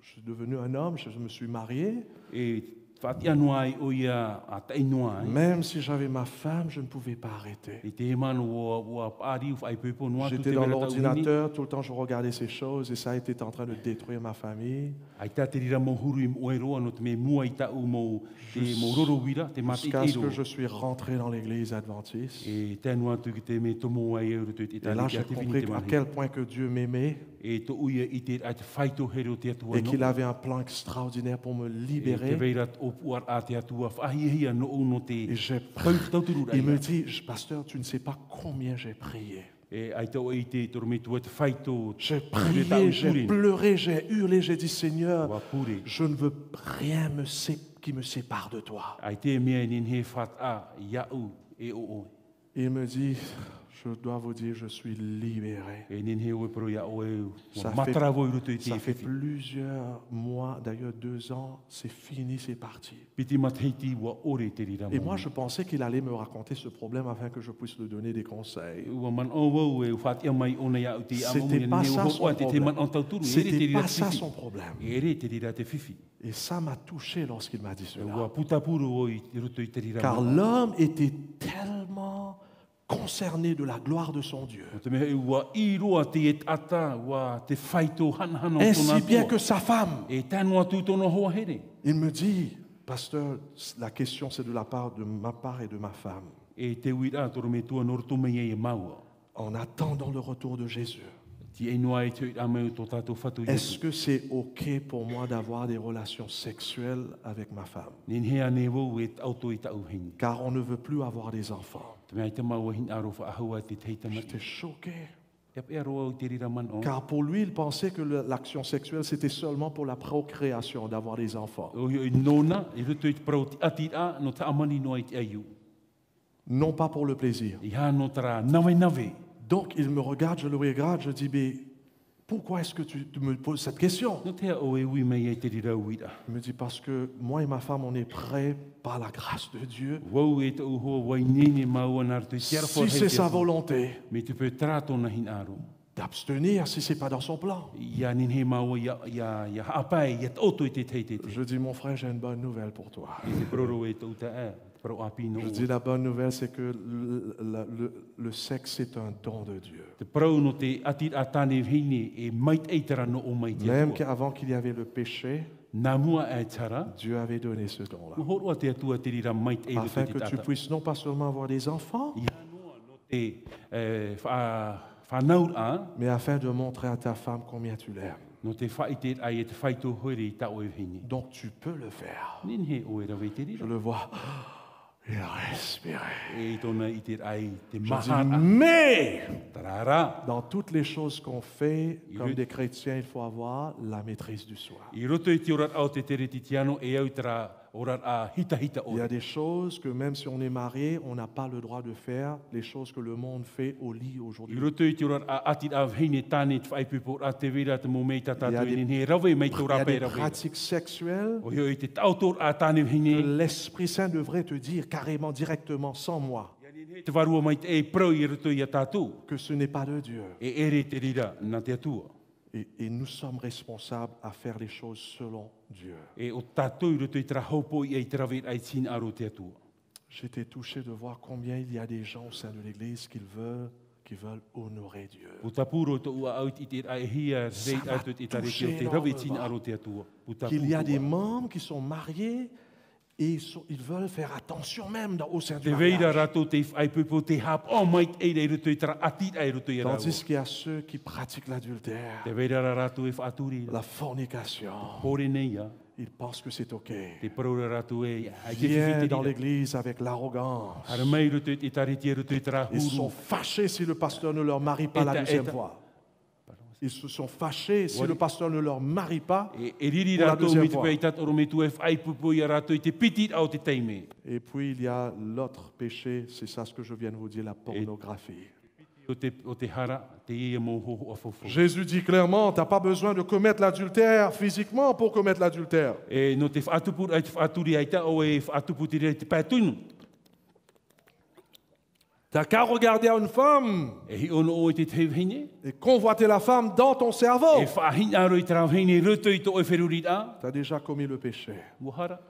suis devenu un homme, je me suis marié. Même si j'avais ma femme, je ne pouvais pas arrêter. J'étais dans l'ordinateur, tout le temps je regardais ces choses et ça était en train de détruire ma famille. Jusqu'à ce que je suis rentré dans l'église adventiste. Et là j'ai compris à quel point que Dieu m'aimait et qu'il avait un plan extraordinaire pour me libérer. Et j'ai prié. Il me dit, pasteur, tu ne sais pas combien j'ai prié. J'ai prié, j'ai pleuré, j'ai hurlé, j'ai dit, Seigneur, je ne veux rien qui me sépare de toi. Il me dit, je dois vous dire, je suis libéré. Ça fait plusieurs mois, d'ailleurs 2 ans, c'est fini, c'est parti. Et moi, je pensais qu'il allait me raconter ce problème afin que je puisse lui donner des conseils. C'était pas ça son problème. C'était pas ça son problème. Et ça m'a touché lorsqu'il m'a dit cela. Car l'homme était tellement concerné de la gloire de son Dieu. Ainsi bien que sa femme. Il me dit, pasteur, la question c'est de la part de ma part et de ma femme. En attendant le retour de Jésus. Est-ce que c'est OK pour moi d'avoir des relations sexuelles avec ma femme? Car on ne veut plus avoir des enfants. J'étais choqué. Car pour lui, il pensait que l'action sexuelle, c'était seulement pour la procréation, d'avoir des enfants. Non pas pour le plaisir. Donc, il me regarde, je le regarde, je dis, mais pourquoi est-ce que tu me poses cette question? Il me dit, parce que moi et ma femme, on est prêts par la grâce de Dieu. Si c'est sa volonté d'abstenir, si ce n'est pas dans son plan. Je dis, mon frère, j'ai une bonne nouvelle pour toi. Pro apino. Je dis la bonne nouvelle, c'est que le sexe est un don de Dieu. Te pro no te atit atane hine e mait eitara no o mai te Même atua. qu'avant qu'il y avait le péché, Nā mua e tara, Dieu avait donné ce don-là. uhoro te atua te rira mait e roto Afin te que tu tata. puisses non pas seulement avoir des enfants, Ia noa no te whanaur a, mais afin de montrer à ta femme combien tu l'aimes. no te whai te ai e te whaito hore i ta oe hine. Donc tu peux le faire. Nin he oe rawe te Je rira. le vois. Il a respiré. E tona i te ai te Je dis, mahara. mais Tarara. dans toutes les choses qu'on fait, comme des chrétiens, il faut avoir la maîtrise du soi. I roto i te orat au te tere titiano e au tera orat a hita hita Il y ora. a des choses que même si on est marié, on n'a pas le droit de faire, les choses que le monde fait au lit I aujourd'hui. roto i te orat a atit a hine tāne te whaipipo a te vira te mo mei tata Il y a tu des- inin he rawe mei tō Il y a rape des rawe. pratiques sexuelles O hio i te tautor a tāne que hine. l'Esprit Saint devrait te dire carrément, directement, sans moi, Te varua mai te e pro i roto i a tātou. que ce n'est pas de Dieu. E ere te rira nā te atua. Et nous sommes responsables à faire les choses selon Dieu. E o tātou i roto i tera haupo i e tera vira ai tin aro te atua. J'étais touché de voir combien il y a des gens au sein de l'Église qui veulent honorer Dieu. O tapuro to ua out i te ai hia Ça reit m'a atu i tare touché te rawe tin énormément. aro te atua. O Qu'il y a des tapuro. membres qui sont mariés et ils veulent faire attention même au sein du Te veira mariage. rato te ai pupo te hap o mai e rei roto i tera atit ai roto i rau. Tandis qu'il y a ceux qui pratiquent l'adultère, Te veira rato e whaaturi. la fornication. Hore nei a. Ils pensent que c'est OK. Te parora rato e. Ai te Viennent whiwhiti dans rira. l'Église avec l'arrogance. Hara mai roto i tare tia roto i tera Ils sont huru. fâchés si le pasteur ne leur marie pas la Eta- deuxième eta. fois. Ils se sont fâchés si Wari- le pasteur ne leur marie pas. E riri Pour la rato deuxième mi te fois. pei tatoro me tu e whai pupo i a rato i te pitit au te teime. Et puis il y a l'autre péché, c'est ça ce que je viens de vous dire, la pornographie. O te hara, te ia mo hoho a fofo. Jésus dit clairement, tu n'as pas besoin de commettre l'adultère physiquement pour commettre l'adultère. E no te whaatupu ai te whaaturi ai ta o e whaatupu te rei te pētunu. Tu n'as qu'à regarder à une femme E hi ono o i te te hine. et convoiter la femme dans ton cerveau. E whaahina aro i tera hine roto i to e wheruri a. Tu as déjà commis le péché. Wahara.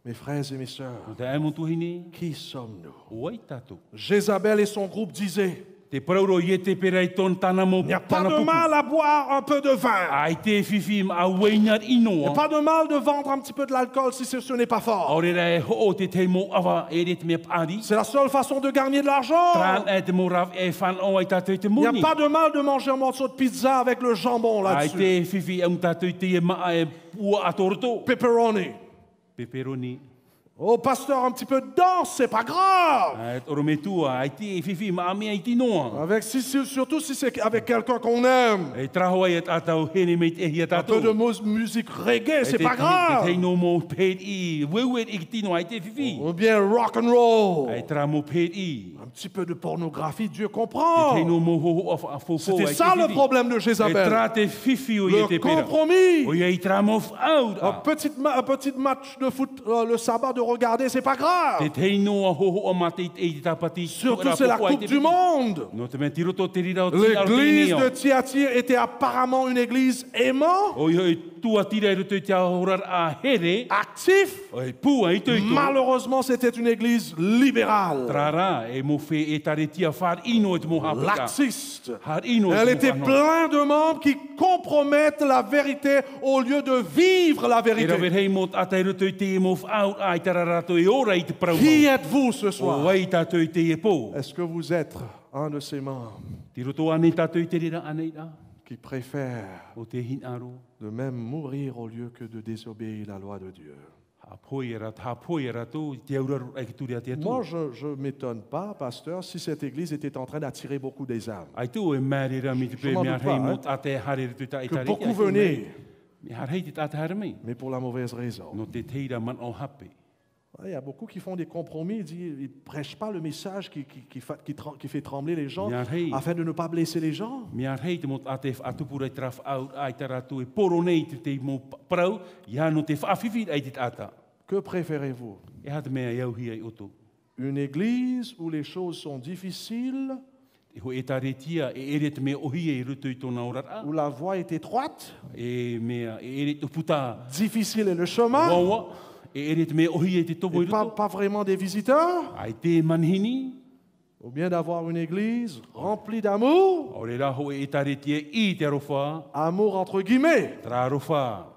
Mes frères et mes sœurs, O te aimo tu hine. qui sommes-nous? O ai tātou. Jézabel et son groupe disaient, Te prauro i e te pera i tōna tāna mo il n'y a pas tāna de pupu. mal à boire un peu de vin. Ai te whiwhi a weingat Il n'y a inoa. pas de mal de vendre un petit peu de l'alcool si ce n'est pas fort. Aore rei ho o te te mo awa e re te mea pāri. C'est la seule façon de gagner de l'argent. Tran e te mo rav e whan o ai tātou i te Il n'y a muni. pas de mal de manger un morceau de pizza avec le jambon Ai là-dessus. te whiwhi e un tātou i te e maa e pua a toroto. Pepperoni. Peperoni. Oh, pasteur, un petit peu de danse, c'est pas grave. Ai toro me tua. Ai te whiwhi maa mea i tinoa. Avec, surtout si c'est avec quelqu'un qu'on aime. E traho ai e tātou hene me te ehia Un peu de tātou. musique reggae, E c'est te- pas Te grave. no mo pēt i. Wewet i tino ai te whiwhi. Ou bien rock and roll. Ai tra mo pēt i. Un petit peu de pornographie, Dieu Te comprend. no mo hoho a fofo C'était ai te ça le whiwhi. problème de E Jézabel. tra te whiwhi o i Le te pera. compromis. O i tra mo whaut Un a. petit match de foot le sabbat de regarder, c'est pas grave. Te teino a hoho o mate i te tapati. Surtout c'est la Coupe du Monde. No te me tiroto te rira o te aro te L'église ineo. de Thyatire était apparemment une église aimant, O i tua tira i roto i te ahorar a here. actif. O i pua i toito. Malheureusement, c'était une église libérale, Trara e mo fe e tare tia whar ino e te mo hapaka. laxiste. Har ino e Elle te était mo pleine de membres qui compromettent la vérité au lieu de vivre la E rawe vérité. hei mo atai roto i te e mo whaut a i tara rato e ora i te prauma. Qui êtes-vous ce O soir? wai tātou i te e pō. Est-ce que vous êtes un de ces membres Ti roto ane tātou i te rira anei a. qui préfèrent O te hin aro. de même mourir au lieu que de désobéir la loi de Dieu? Ha poi rato i te auraro ai ki turi a te atu. Moi, je ne m'étonne pas, pasteur, si cette église était en train d'attirer beaucoup des âmes. Ai tu e mērira mi te Je pē m'en mea doute pas, hei mo hein. ate hare roto i ta i Que tare. beaucoup venaient, Me har hei te tate hare mei. mais pour la mauvaise raison. No te teira man o hape. Il y a beaucoup qui font des compromis, ils ne prêchent pas le message qui fait trembler les gens Bien, hey. afin de ne pas blesser les gens. Me ar hei te mo ate atupura i traf au ai te ratu e poro nei te mo prau. Ia no te whawhiwhi ai te tata. Que préférez-vous? E ha te mea iau hi ai oto. Une église où les choses sont difficiles, E ho e tare tia e ere te mea ohi e rutu i tōna orara. où la voie est étroite, E mea e ere te puta difficile est le chemin, wawa. e ere te me ohi e te topo i Et roto. pas vraiment des visiteurs, Ai te manhini, ou bien d'avoir une église remplie d'amour, o re raho e taretia i te arofa, amour entre guillemets, tra arofa,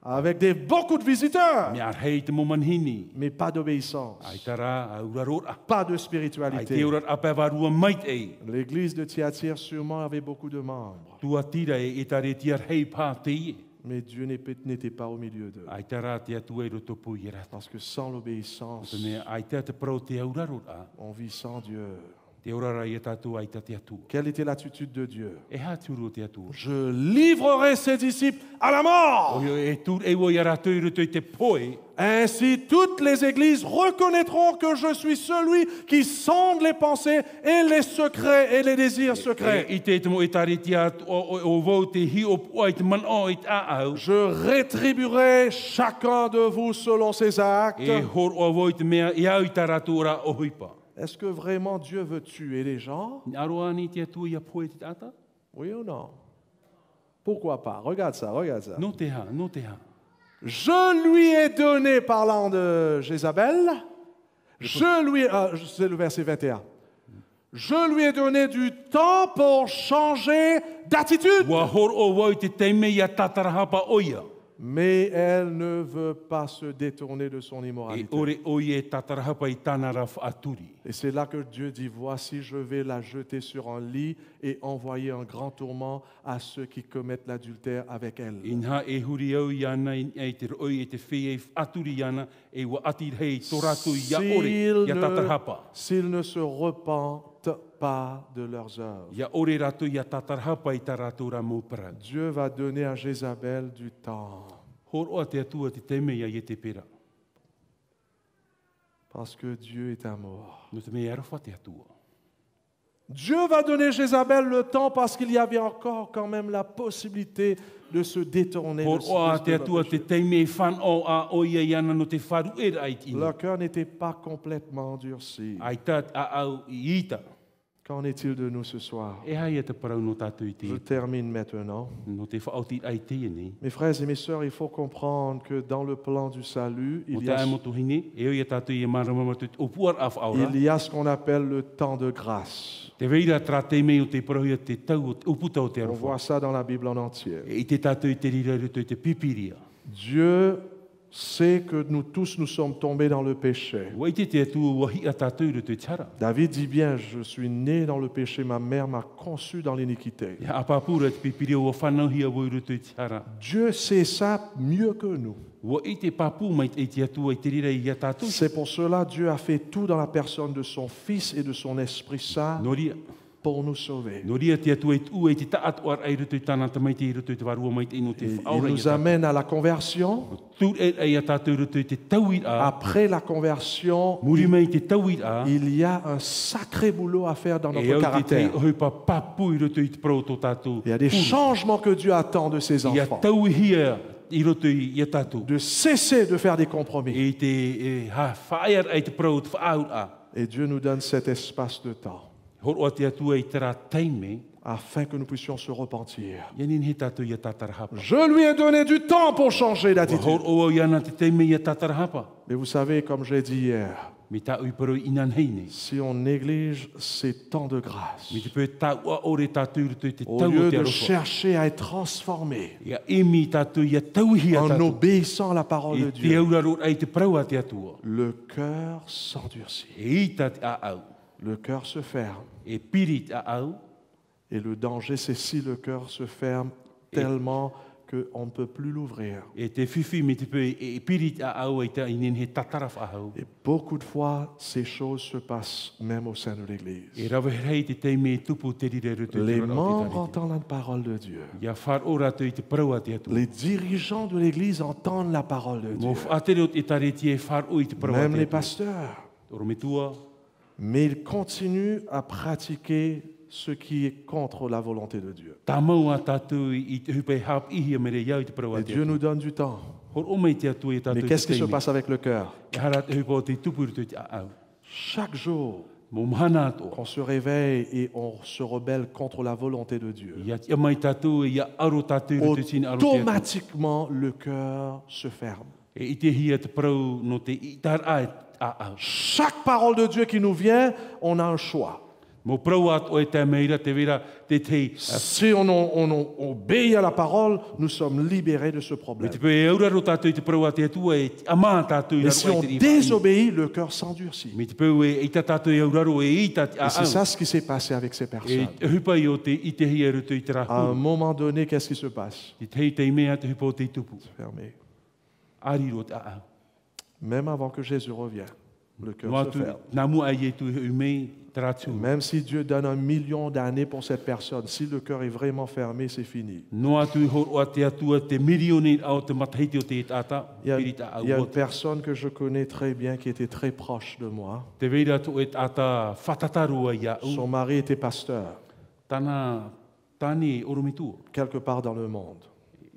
avec beaucoup de visiteurs, me ar hei te mo manhini. mais pas d'obéissance, Ai tara, a urarora. pas de Ai te spiritualité. urar ape varua mait ei. L'église de Thyatire sûrement avait beaucoup de membres, Tua tira e taretia hei pā te i. mais Dieu n'était pas au milieu d'eux. Ai tara te atu e roto pu i rata. Parce que sans l'obéissance, Te mea ai te pro te urarora. on vit sans Dieu. Te urara i tatu ai te atu. Quelle était l'attitude de Dieu? E ha turu te atu. Je livrerai ses disciples à la mort. O e tu e wo i ratu i roto i te poe. Ainsi, toutes les églises reconnaîtront que je suis celui qui sonde les pensées et les secrets et les désirs secrets. I te mo e taretia o vau te hi o ai te man o i te au. Je rétribuerai chacun de vous selon ses actes. E hor o vau i te mea i au i taratu ora o huipa. Est-ce que vraiment Dieu veut tuer les gens? Aroa ni te atu i a poe te tata? Oui ou non? Pourquoi pas? Regarde ça, regarde ça. No te ha, no te ha. Je lui ai donné, parlant de Jézabel, c'est le verset 21. Je lui ai donné du temps pour changer d'attitude. Wa hor o vau i te teime i a tatarahapa oia. Mais elle ne veut pas se détourner de son E immoralité. ore oi e tatarahapa i tāna raf aturi. Et c'est là que Dieu dit, voici, je vais la jeter sur un lit et envoyer un grand tourment à ceux qui commettent l'adultère avec elle. Inha e huri au i ana e te roi e te whi e aturi i ana e wa ati hei toratu i a ore i a tatarahapa. S'ils ne se repentent pas de leurs œuvres. Ia ore ratu i a tatarahapa i ta ratu ra mōpara. Dieu va donner à Jézabel du temps. Hor oa te atua te teme ia i te pera. Parce que Dieu est amour. No te mea arawha te atua. Dieu va donner Jézabel le temps parce qu'il y avait encore quand même la possibilité de se détourner Hor oa te de atua te teime e whan o a oia i ana no te wharu era ai tina. Leur cœur n'était pas complètement endurci. Ai tat a au i ita. Qu'en est-il de nous ce soir? E hai e te parau no tātou i te Je termine maintenant. no te whaoti ai te ni. Mes frères et mes sœurs, il faut comprendre que dans le plan du salut, Mo te ai motu hine, e oi e tātou i e maramamatu o puar af aura. il y a ce qu'on appelle le temps de grâce. Te veira tra te mei o te parohia te tau o puta o te On arawha. voit ça dans la Bible en entier. E i te tātou i te rira ruto i te pipiria. Dieu sait que nous tous nous sommes tombés dans le péché. Wa i te te atua wahi a tātou ruto i tara. David dit bien, je suis né dans le péché, ma mère m'a conçu dans l'iniquité. Ia apapura te pipiria o whanau hia woi ruto i tara. Dieu sait ça mieux que nous. Wa i te papu mai i te atua i te rira i a tātou. C'est pour cela Dieu a fait tout dans la personne de son Fils et de son Esprit Saint pour nous sauver. Noria te atua i tu e te taat oar ai ruto i tāna tamai te ruto i te varua mai te ino te Et il whaura i a nous tātou. amène à la conversion. Tu e ai a tātou ruto i te tauir a. Après la conversion, Muri mai te tauir a. il y a un sacré boulot à faire dans E notre au te caractère. tei ohi pa papu i ruto i te proto tātou. Il y a des changements que Dieu attend de ses Ia enfants. tauhia i roto i a tātou. De cesser de faire des compromis. E te ha whaear ai te proto whaaur a. Et Dieu nous donne cet espace de temps Horo te atua i tera teime. afin que nous puissions se repentir. Yanin he tātou i a tatarahapa. Je lui ai donné du temps pour changer d'attitude. Horo o iana te teime i a tatarahapa. Mais vous savez, comme j'ai dit hier, Me tāu i paro inan heine. si on néglige ces temps de grâce, Me te pē tāua ore tātou ruto i te au tau o lieu te de arofa. chercher à être transformé Ia emi tātou i a tauhi a en tātou. obéissant à la parole de E te Dieu, auraro ai te parau a te atua. le cœur s'endurcit, E i tā te a au. le cœur se ferme. E piri te a au. Et le danger, c'est si le cœur se ferme tellement qu'on ne peut plus l'ouvrir. E te whiwhi me te pē e piri te a au e ta inen he tataraf a au. Et beaucoup de fois, ces choses se passent même au sein de E l'Église. rawe rei te teime e tupu te rire ruto i te Les rora o te membres tarite. entendent la parole de Dieu. Ia whar ora tu i te parau a te atua. Les dirigeants de l'Église entendent la parole de Dieu. Mo whaatere o te tariti e whar o i te parau a Même te les atua. pasteurs. Oro me tua. Mais ils continuent à pratiquer ce qui est contre la volonté de Dieu. Tamau a tātou i te hupe hap ihi a mere iau i te parau a Et te Dieu atua. nous donne du temps. Hor o mei te atua i tātou Mais i qu'est-ce te qui se teime. passe avec le cœur? E hara te hupe o te tupu ruto i te a au. Chaque jour, Mo mahana ato. on se réveille et on se rebelle contre la volonté de Dieu. Ia mai tātou e ia aro tātou ruto i sina aro te atua. Automatiquement, le cœur se ferme. E I te hia te parau no te itar a. Chaque parole de Dieu qui nous vient, on a un choix. Mo parau o e te meira te vera te te. Si on obéit à la parole, nous sommes libérés de ce Me problème. te pe e auraro tātou I te parau a te atua e ama tātou I Et si raro on ai te riwha. désobéit, le cœur s'endurcit. Me te peu e ita tātou e auraro e ita Et c'est ça ce qui s'est passé avec ces E personnes. hupai o te I te hia rutu I te À un rahu. moment donné, qu'est-ce qui se passe? I te mea te hupa o te tupu. Fermé. Ariro te a. Même avant que Jésus revienne, le cœur Noa se tu ferme. nā mua ai e tu umei te ratu. Même si Dieu donne 1 million d'années pour cette personne, si le cœur est vraiment fermé, c'est fini. Noa tu horo a te atua te milioni au te matahiti o te tata. Il y a, Pirita il y a au une personne que je connais très bien qui était très proche de moi. Te veira tu e tata whatatarua ia au. Son mari était pasteur Tana tani oromitu. quelque part dans le monde.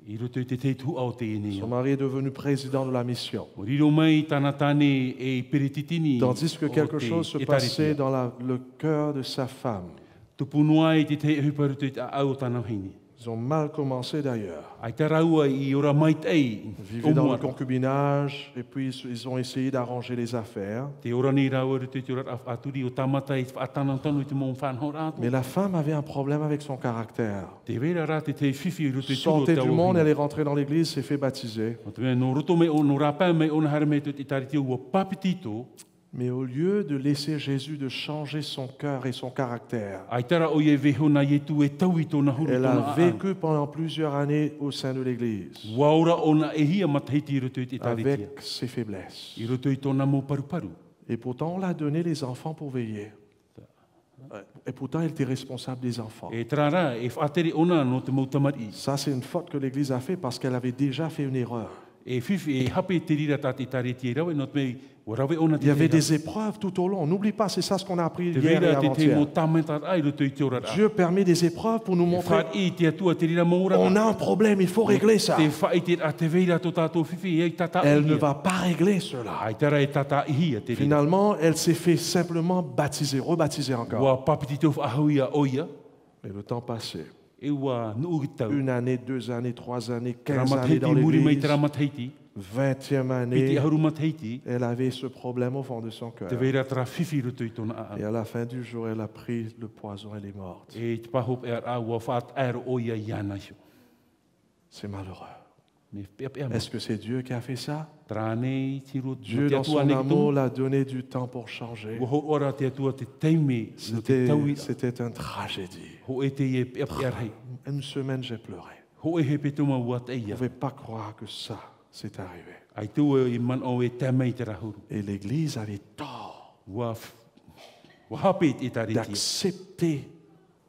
I roto I te te tu au te ene. Son mari est devenu président de la mission. O riro mai tana tani e perititini. Tandis que o quelque te chose se etaritia. passait dans le cœur de sa femme. Tupunua I te te huparutu I te au tana hini. Ils ont mal commencé d'ailleurs. Ai te raua I ora mai tei. Ils vivaient dans le concubinage et puis ils ont essayé d'arranger les affaires. Te ora ni raua rutu te ora aturi o tamata I whaatana tonu I te mō whanhora atu. Mais la femme avait un problème avec son caractère. Te vera rā te te whiwhi rutu I turo Sortait te du au monde, hini. elle est rentrée dans l'église, s'est fait baptiser. O te mea no roto me o no rapa me o na hara me tu I tariti ua papitito. Mais au lieu de laisser Jésus de changer son cœur et son caractère, Ai tara o ye vehona ye tu e tau I tōna huru elle tōna a vécu pendant plusieurs années au sein de l'église Waura ona e hia matahiti I roto I te taritia. avec ses faiblesses. I roto I tōna mō paru. Et pourtant, on l'a donné les enfants pour veiller. Et pourtant, elle était responsable des enfants. E trara e whaatere ona no te mō tamari. Ça, c'est une faute que l'Église a fait parce qu'elle avait déjà fait une erreur. E whiwhi e hape te rira tā te taritia rawe no te mei warawe ona te Il y avait rira. des épreuves tout au long. N'oublie pas, c'est ça ce qu'on a appris Te hier et reira te te mō avant-hier. tameta ai roto I te ora rā. Dieu permet des épreuves pour nous E montrer whaat I te atua te rira mō ora on rā. a un problème, il faut régler ça. Te whai te a te veira tō tātou whiwhi e tata Elle ne ia. va pas régler cela. Ai tara e tata I hia te rira. Finalement, elle s'est fait simplement baptiser, rebaptiser encore. Wa papiti tō whaahuia oia. Et le temps passé. E wa nuu tau. 1 année, 2 années, 3 années, 15 années Ramateiti dans muri mai l'église. te ramateiti. 20e Piti année, haru mateiti. elle avait ce problème au fond de son cœur. Te veira tara whiwhi roto I tōna a. Et à la fin du jour, elle a pris le poison, elle est morte. E te pahop e a wa whaat aero oia iana sio. C'est malheureux. Me pea pea ma. Est-ce que c'est Dieu qui a fait ça? Trānei tiro Dieu, dans son amour, l'a donné du temps pour changer. Wa ho ora te atua te teime no te taui. C'était une tragédie. Ho e te e pea pea rei. Une semaine, j'ai pleuré. Ho e he petuma ua te Je ne ia. pouvais pas croire que ça s'est arrivé. Ai tua I man o e te mei te rahuru. Et l'Église avait tort Wa hape te taritia. d'accepter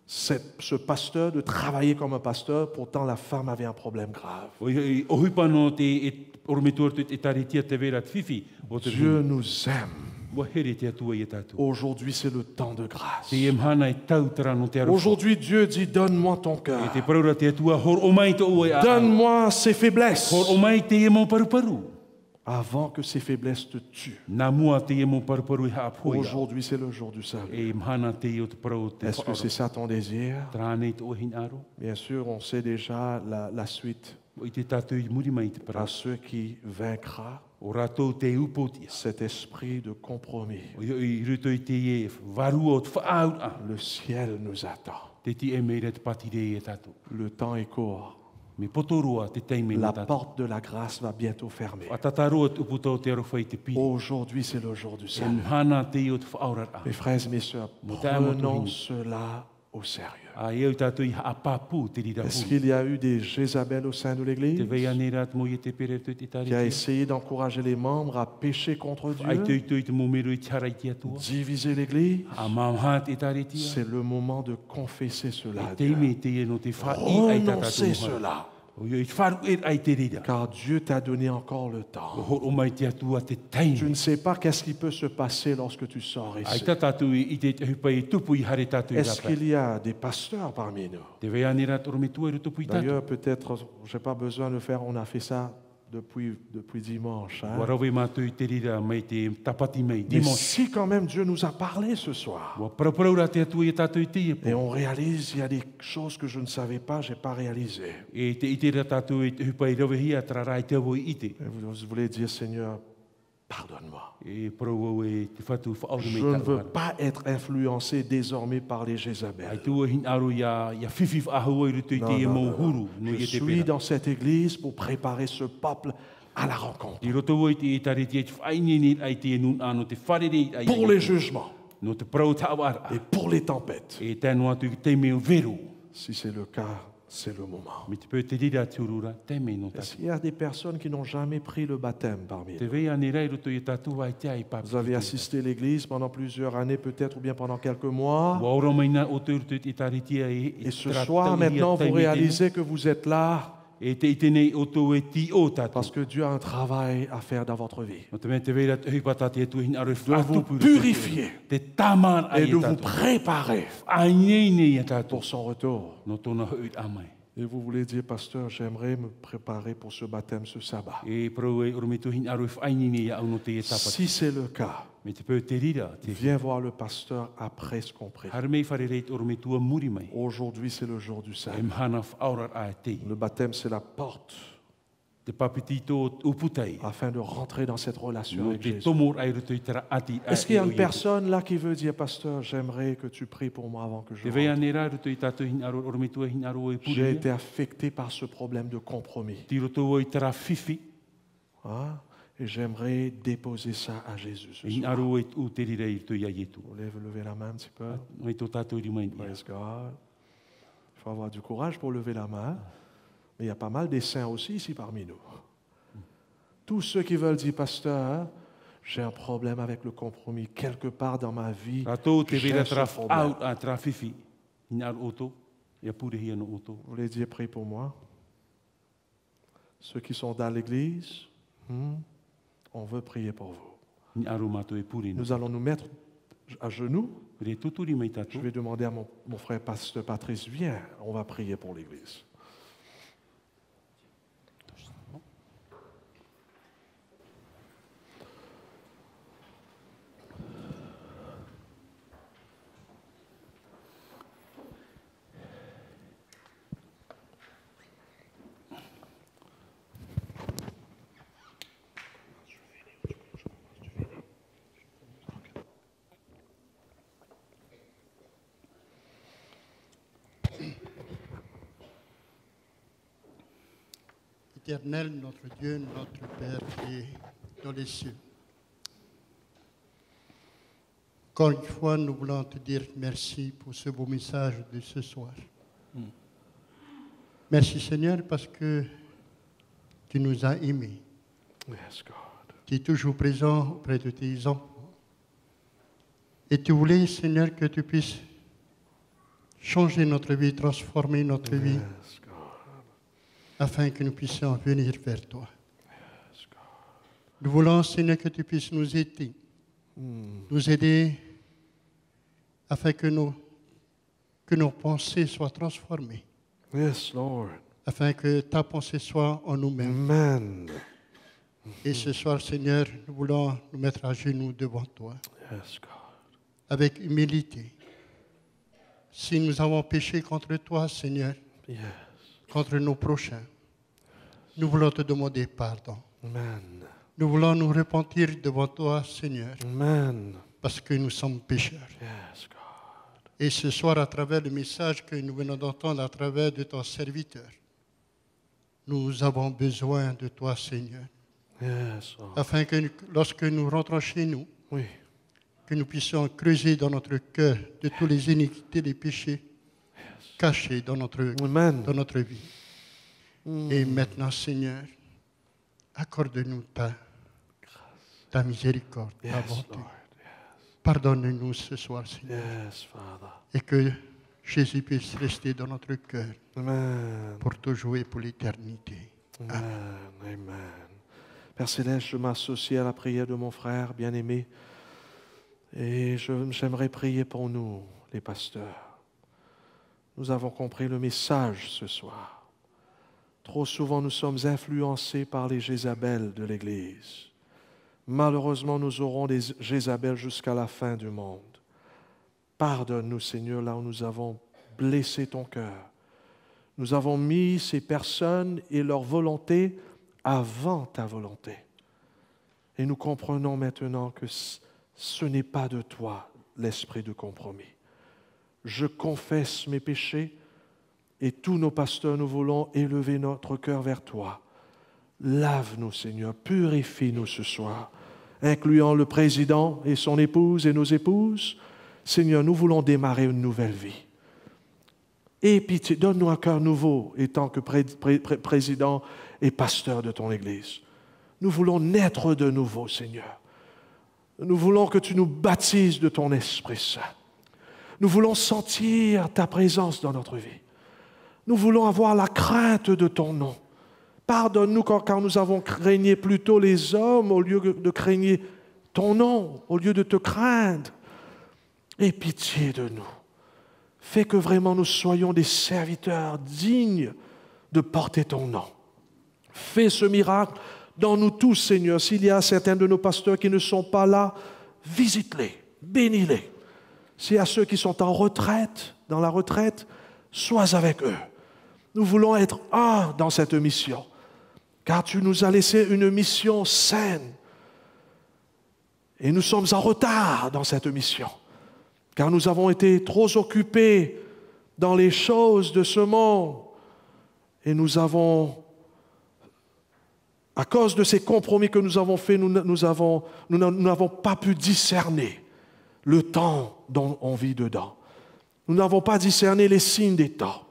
ce pasteur, de travailler comme un pasteur. Pourtant, la femme avait un problème grave. O hupa no te e orometuar te taritia te vera te whiwhi. O te Dieu nous aime. Wa here te atua I tatu. Aujourd'hui, c'est le temps de grâce. Te emhana e tau tara no te arofa. Aujourd'hui, Dieu dit, donne-moi ton E cœur. te paraura te atua hor o mai to ue a. Donne-moi ses faiblesses. Hor o mai te e mō paru. Avant que ces faiblesses te tuent. Nā mua te e mō paru I haapoia. Aujourd'hui, c'est le jour du salut. E mhana te I o te parau te Est-ce que c'est ça ton désir? Trānei te ohin aro. Bien sûr, on sait déjà la suite. O I te tātou I muri mai te À parau. ceux qui vaincra O rātou te upotia. cet esprit de compromis. O I ruto I te e varua o te whaaut a. Le ciel nous attend. Te ti e meira te patire e tātou. Le temps est court. Me potoroa te teime La na tātou. porte de la grâce va bientôt fermer. A tataroa te uputo te arofa I te pi. Aujourd'hui, c'est le jour du E salut. mhana te I o te whaaura a. Mes frères et mes sœurs, prenons cela au sérieux. A e au tātou I haapapu te rira Est-ce huru. qu'il y a eu des Jézabel au sein de Te l'Église vei anera te mo I te pere te te qui a taritia. essayé d'encourager les membres à pécher contre Ai Dieu, tui te momero I tara I te atua. diviser l'Église? A mamha te taritia. C'est le moment de confesser cela à E Dieu. teime te e no te wha I ai Renoncez tātou. cela, O i wharu e ai te rira. car Dieu t'a donné encore le O temps. horo mai te atua te Tu taimi. ne sais pas qu'est-ce qui peut se passer lorsque tu sors Ai ici. ta tātou I te hupa I tupu I hare tātou I Est-ce rapa. qu'il y a des pasteurs parmi nous? Te vea nera toro me tua e tupu I tātou. D'ailleurs, peut-être, je n'ai pas besoin de faire, on a fait ça depuis dimanche. Hein. Warawe mātou I te rira mai te tapati mai. Mais Dimanche. si quand même Dieu nous a parlé ce soir, Wa paraparau te atua I tātou I te et iepo. on réalise il y a des choses que je ne savais pas, je n'ai pas réalisé. E te I te rira tātou I te hupai rawe hia tra rai te avo I te. Et vous voulez dire, Seigneur, pardonne-moi. E parau au e te whatu whaore Je mei ne tātou. veux pas être influencé désormais par les Ai Jézabel. tua hin aro ia whiwhiw ahua I rutu I te e mō huru. No Je I te suis pera. dans cette église pour préparer ce peuple à la rencontre, I roto o I te e tariti e te whainini ai te nun ano te wharere ai. pour les jugements No te parau tāwara. et pour les tempêtes. E tēnu atu I te meo veru. Si c'est le cas, c'est le moment. Me te pēr te rira tūrura, te me no Est-ce tātou. qu'il y a des personnes qui n'ont jamais pris le baptême parmi Te nous? vei ane rei roto I tātou ai te ai papi. Vous avez assisté à l'église pendant plusieurs années peut-être ou bien pendant quelques mois. Wa ora mai nā o te urutu I taritia e Et ce soir, maintenant, vous réalisez que vous êtes là E te ite nei o tō e ti o tātou. parce que Dieu a un travail à faire dans votre vie. No te mea te veira te hipata te atu hin aro De vous whātupu. purifier Te tamar ai et e de vous tātou. préparer Ai nei nei e tātou. pour son retour. No tōna hoi amai. Et vous voulez dire, pasteur, j'aimerais me préparer pour ce baptême ce sabbat. E parau e oromitu hin aro whainini e au no te e tapati. Si c'est le cas, Me te pēr te rira. Te viens voir le pasteur après ce qu'on prie. Harmei wharereit oromitua muri mai. Aujourd'hui, c'est le jour du E salut. mhana whaorar a te. Le baptême, c'est la porte Te papiti tō uputai. afin de rentrer dans cette relation No avec te Jésus. tomor ai roto I tara ati a Est-ce qu'il y a e o une ietu. personne là qui veut dire, pasteur, j'aimerais que tu pries pour moi avant que je Te vei rentre? ane rā roto I tātou hin aro oromitua hin aro e J'ai puri. été affecté par ce problème de compromis. Ti roto o I tara whiwhi. Hein? Et j'aimerais déposer ça à Jésus ce Hin soir. aro e u te rira I roto I a ietu. Vous voulez lever la main un petit peu? No I tō tātou I mai. Praise God. Il faut avoir du courage pour lever la main. Mais il y a pas mal des saints aussi ici parmi nous. Tous ceux qui veulent dire, pasteur, j'ai un problème avec le compromis. Quelque part dans ma vie, Tātou te j'ai vera ce tara problème. au a tara whiwhi. Hin aro oto. Ia pure hia no oto. Vous voulez dire, prie pour moi? Ceux qui sont dans l'église, on veut prier pour vous. Hin aro mātou e pure no. Nous allons nous mettre à genoux. Re tuturi mai Je tātou. vais demander à mon frère pasteur Patrice, viens, on va prier pour l'église. Éternel, notre Dieu, notre Père qui est dans les cieux. Encore une fois, nous voulons te dire merci pour ce beau message de ce soir. Merci Seigneur parce que tu nous as aimés. Yes, God. Tu es toujours présent auprès de tes enfants. Et tu voulais, Seigneur, que tu puisses changer notre vie, transformer notre vie, Yes, God. afin que nous puissions venir vers toi. Yes, God. Nous voulons, Seigneur, que tu puisses nous aider, nous aider afin que nos pensées soient transformées, Yes, Lord. afin que ta pensée soit en nous-mêmes. Amen. Et ce soir, Seigneur, nous voulons nous mettre à genoux devant toi, Yes, God. avec humilité. Si nous avons péché contre toi, Seigneur, Yes. contre nos prochains, nous voulons te demander pardon. Amen. Nous voulons nous repentir devant toi, Seigneur, Amen. parce que nous sommes pécheurs. Yes, God. Et ce soir, à travers le message que nous venons d'entendre à travers de ton serviteur, nous avons besoin de toi, Seigneur, Yes, Lord. afin que lorsque nous rentrons chez nous, Oui. que nous puissions creuser dans notre cœur de toutes les iniquités, les péchés cachés dans notre Amen. vie. Et maintenant, Seigneur, accorde-nous ta miséricorde, ta Yes, bonté. Lord. Pardonne-nous ce soir, Seigneur, Yes, Father. et que Jésus puisse rester dans notre cœur Amen. pour toujours et pour l'éternité. Amen. Amen. Père Céleste, je m'associe à la prière de mon frère bien-aimé et j'aimerais prier pour nous, les pasteurs. Nous avons compris le message ce soir. Trop souvent, nous sommes influencés par les Jézabel de l'Église. Malheureusement, nous aurons des Jézabel jusqu'à la fin du monde. Pardonne-nous, Seigneur, là où nous avons blessé ton cœur. Nous avons mis ces personnes et leur volonté avant ta volonté. Et nous comprenons maintenant que ce n'est pas de toi l'esprit de compromis. Je confesse mes péchés et tous nos pasteurs, nous voulons élever notre cœur vers toi. Lave-nous, Seigneur, purifie-nous ce soir, incluant le président et son épouse et nos épouses. Seigneur, nous voulons démarrer une nouvelle vie. Et pitié, donne-nous un cœur nouveau, étant que président et pasteur de ton Église. Nous voulons naître de nouveau, Seigneur. Nous voulons que tu nous baptises de ton Esprit Saint. Nous voulons sentir ta présence dans notre vie. Nous voulons avoir la crainte de ton nom. Pardonne-nous quand nous avons craigné plutôt les hommes au lieu de craigner ton nom, au lieu de te craindre. Aie pitié de nous. Fais que vraiment nous soyons des serviteurs dignes de porter ton nom. Fais ce miracle dans nous tous, Seigneur. S'il y a certains de nos pasteurs qui ne sont pas là, visite-les, bénis-les. S'il y a ceux qui sont en retraite, dans la retraite, sois avec eux. Nous voulons être un dans cette mission, car tu nous as laissé une mission saine. Et nous sommes en retard dans cette mission, car nous avons été trop occupés dans les choses de ce monde. Et nous avons, à cause de ces compromis que nous avons faits, nous n'avons pas pu discerner le temps dont on vit dedans. Nous n'avons pas discerné les signes des temps.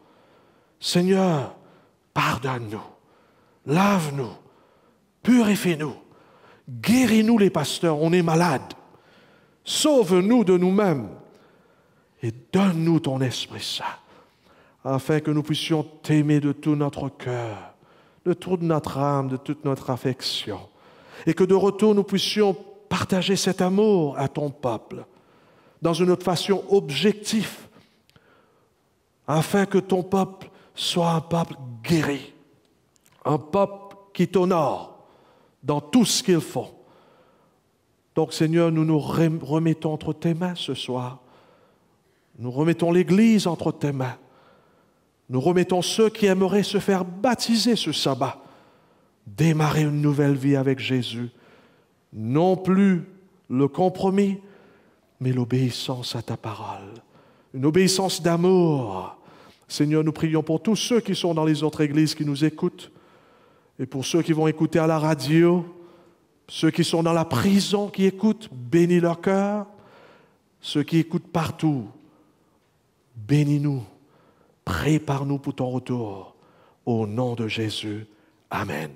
Seigneur, pardonne-nous, lave-nous, purifie-nous, guéris-nous les pasteurs, on est malades. Sauve-nous de nous-mêmes et donne-nous ton Esprit Saint, afin que nous puissions t'aimer de tout notre cœur, de toute notre âme, de toute notre affection, et que de retour nous puissions partager cet amour à ton peuple, dans une autre façon objective, afin que ton peuple soit un peuple guéri, un peuple qui t'honore dans tout ce qu'ils font. Donc, Seigneur, nous nous remettons entre tes mains ce soir. Nous remettons l'Église entre tes mains. Nous remettons ceux qui aimeraient se faire baptiser ce sabbat, démarrer une nouvelle vie avec Jésus. Non plus le compromis, mais l'obéissance à ta parole. Une obéissance d'amour. Seigneur, nous prions pour tous ceux qui sont dans les autres églises qui nous écoutent, et pour ceux qui vont écouter à la radio, ceux qui sont dans la prison qui écoutent, bénis leur cœur. Ceux qui écoutent partout, bénis-nous, prépare-nous pour ton retour. Au nom de Jésus, Amen.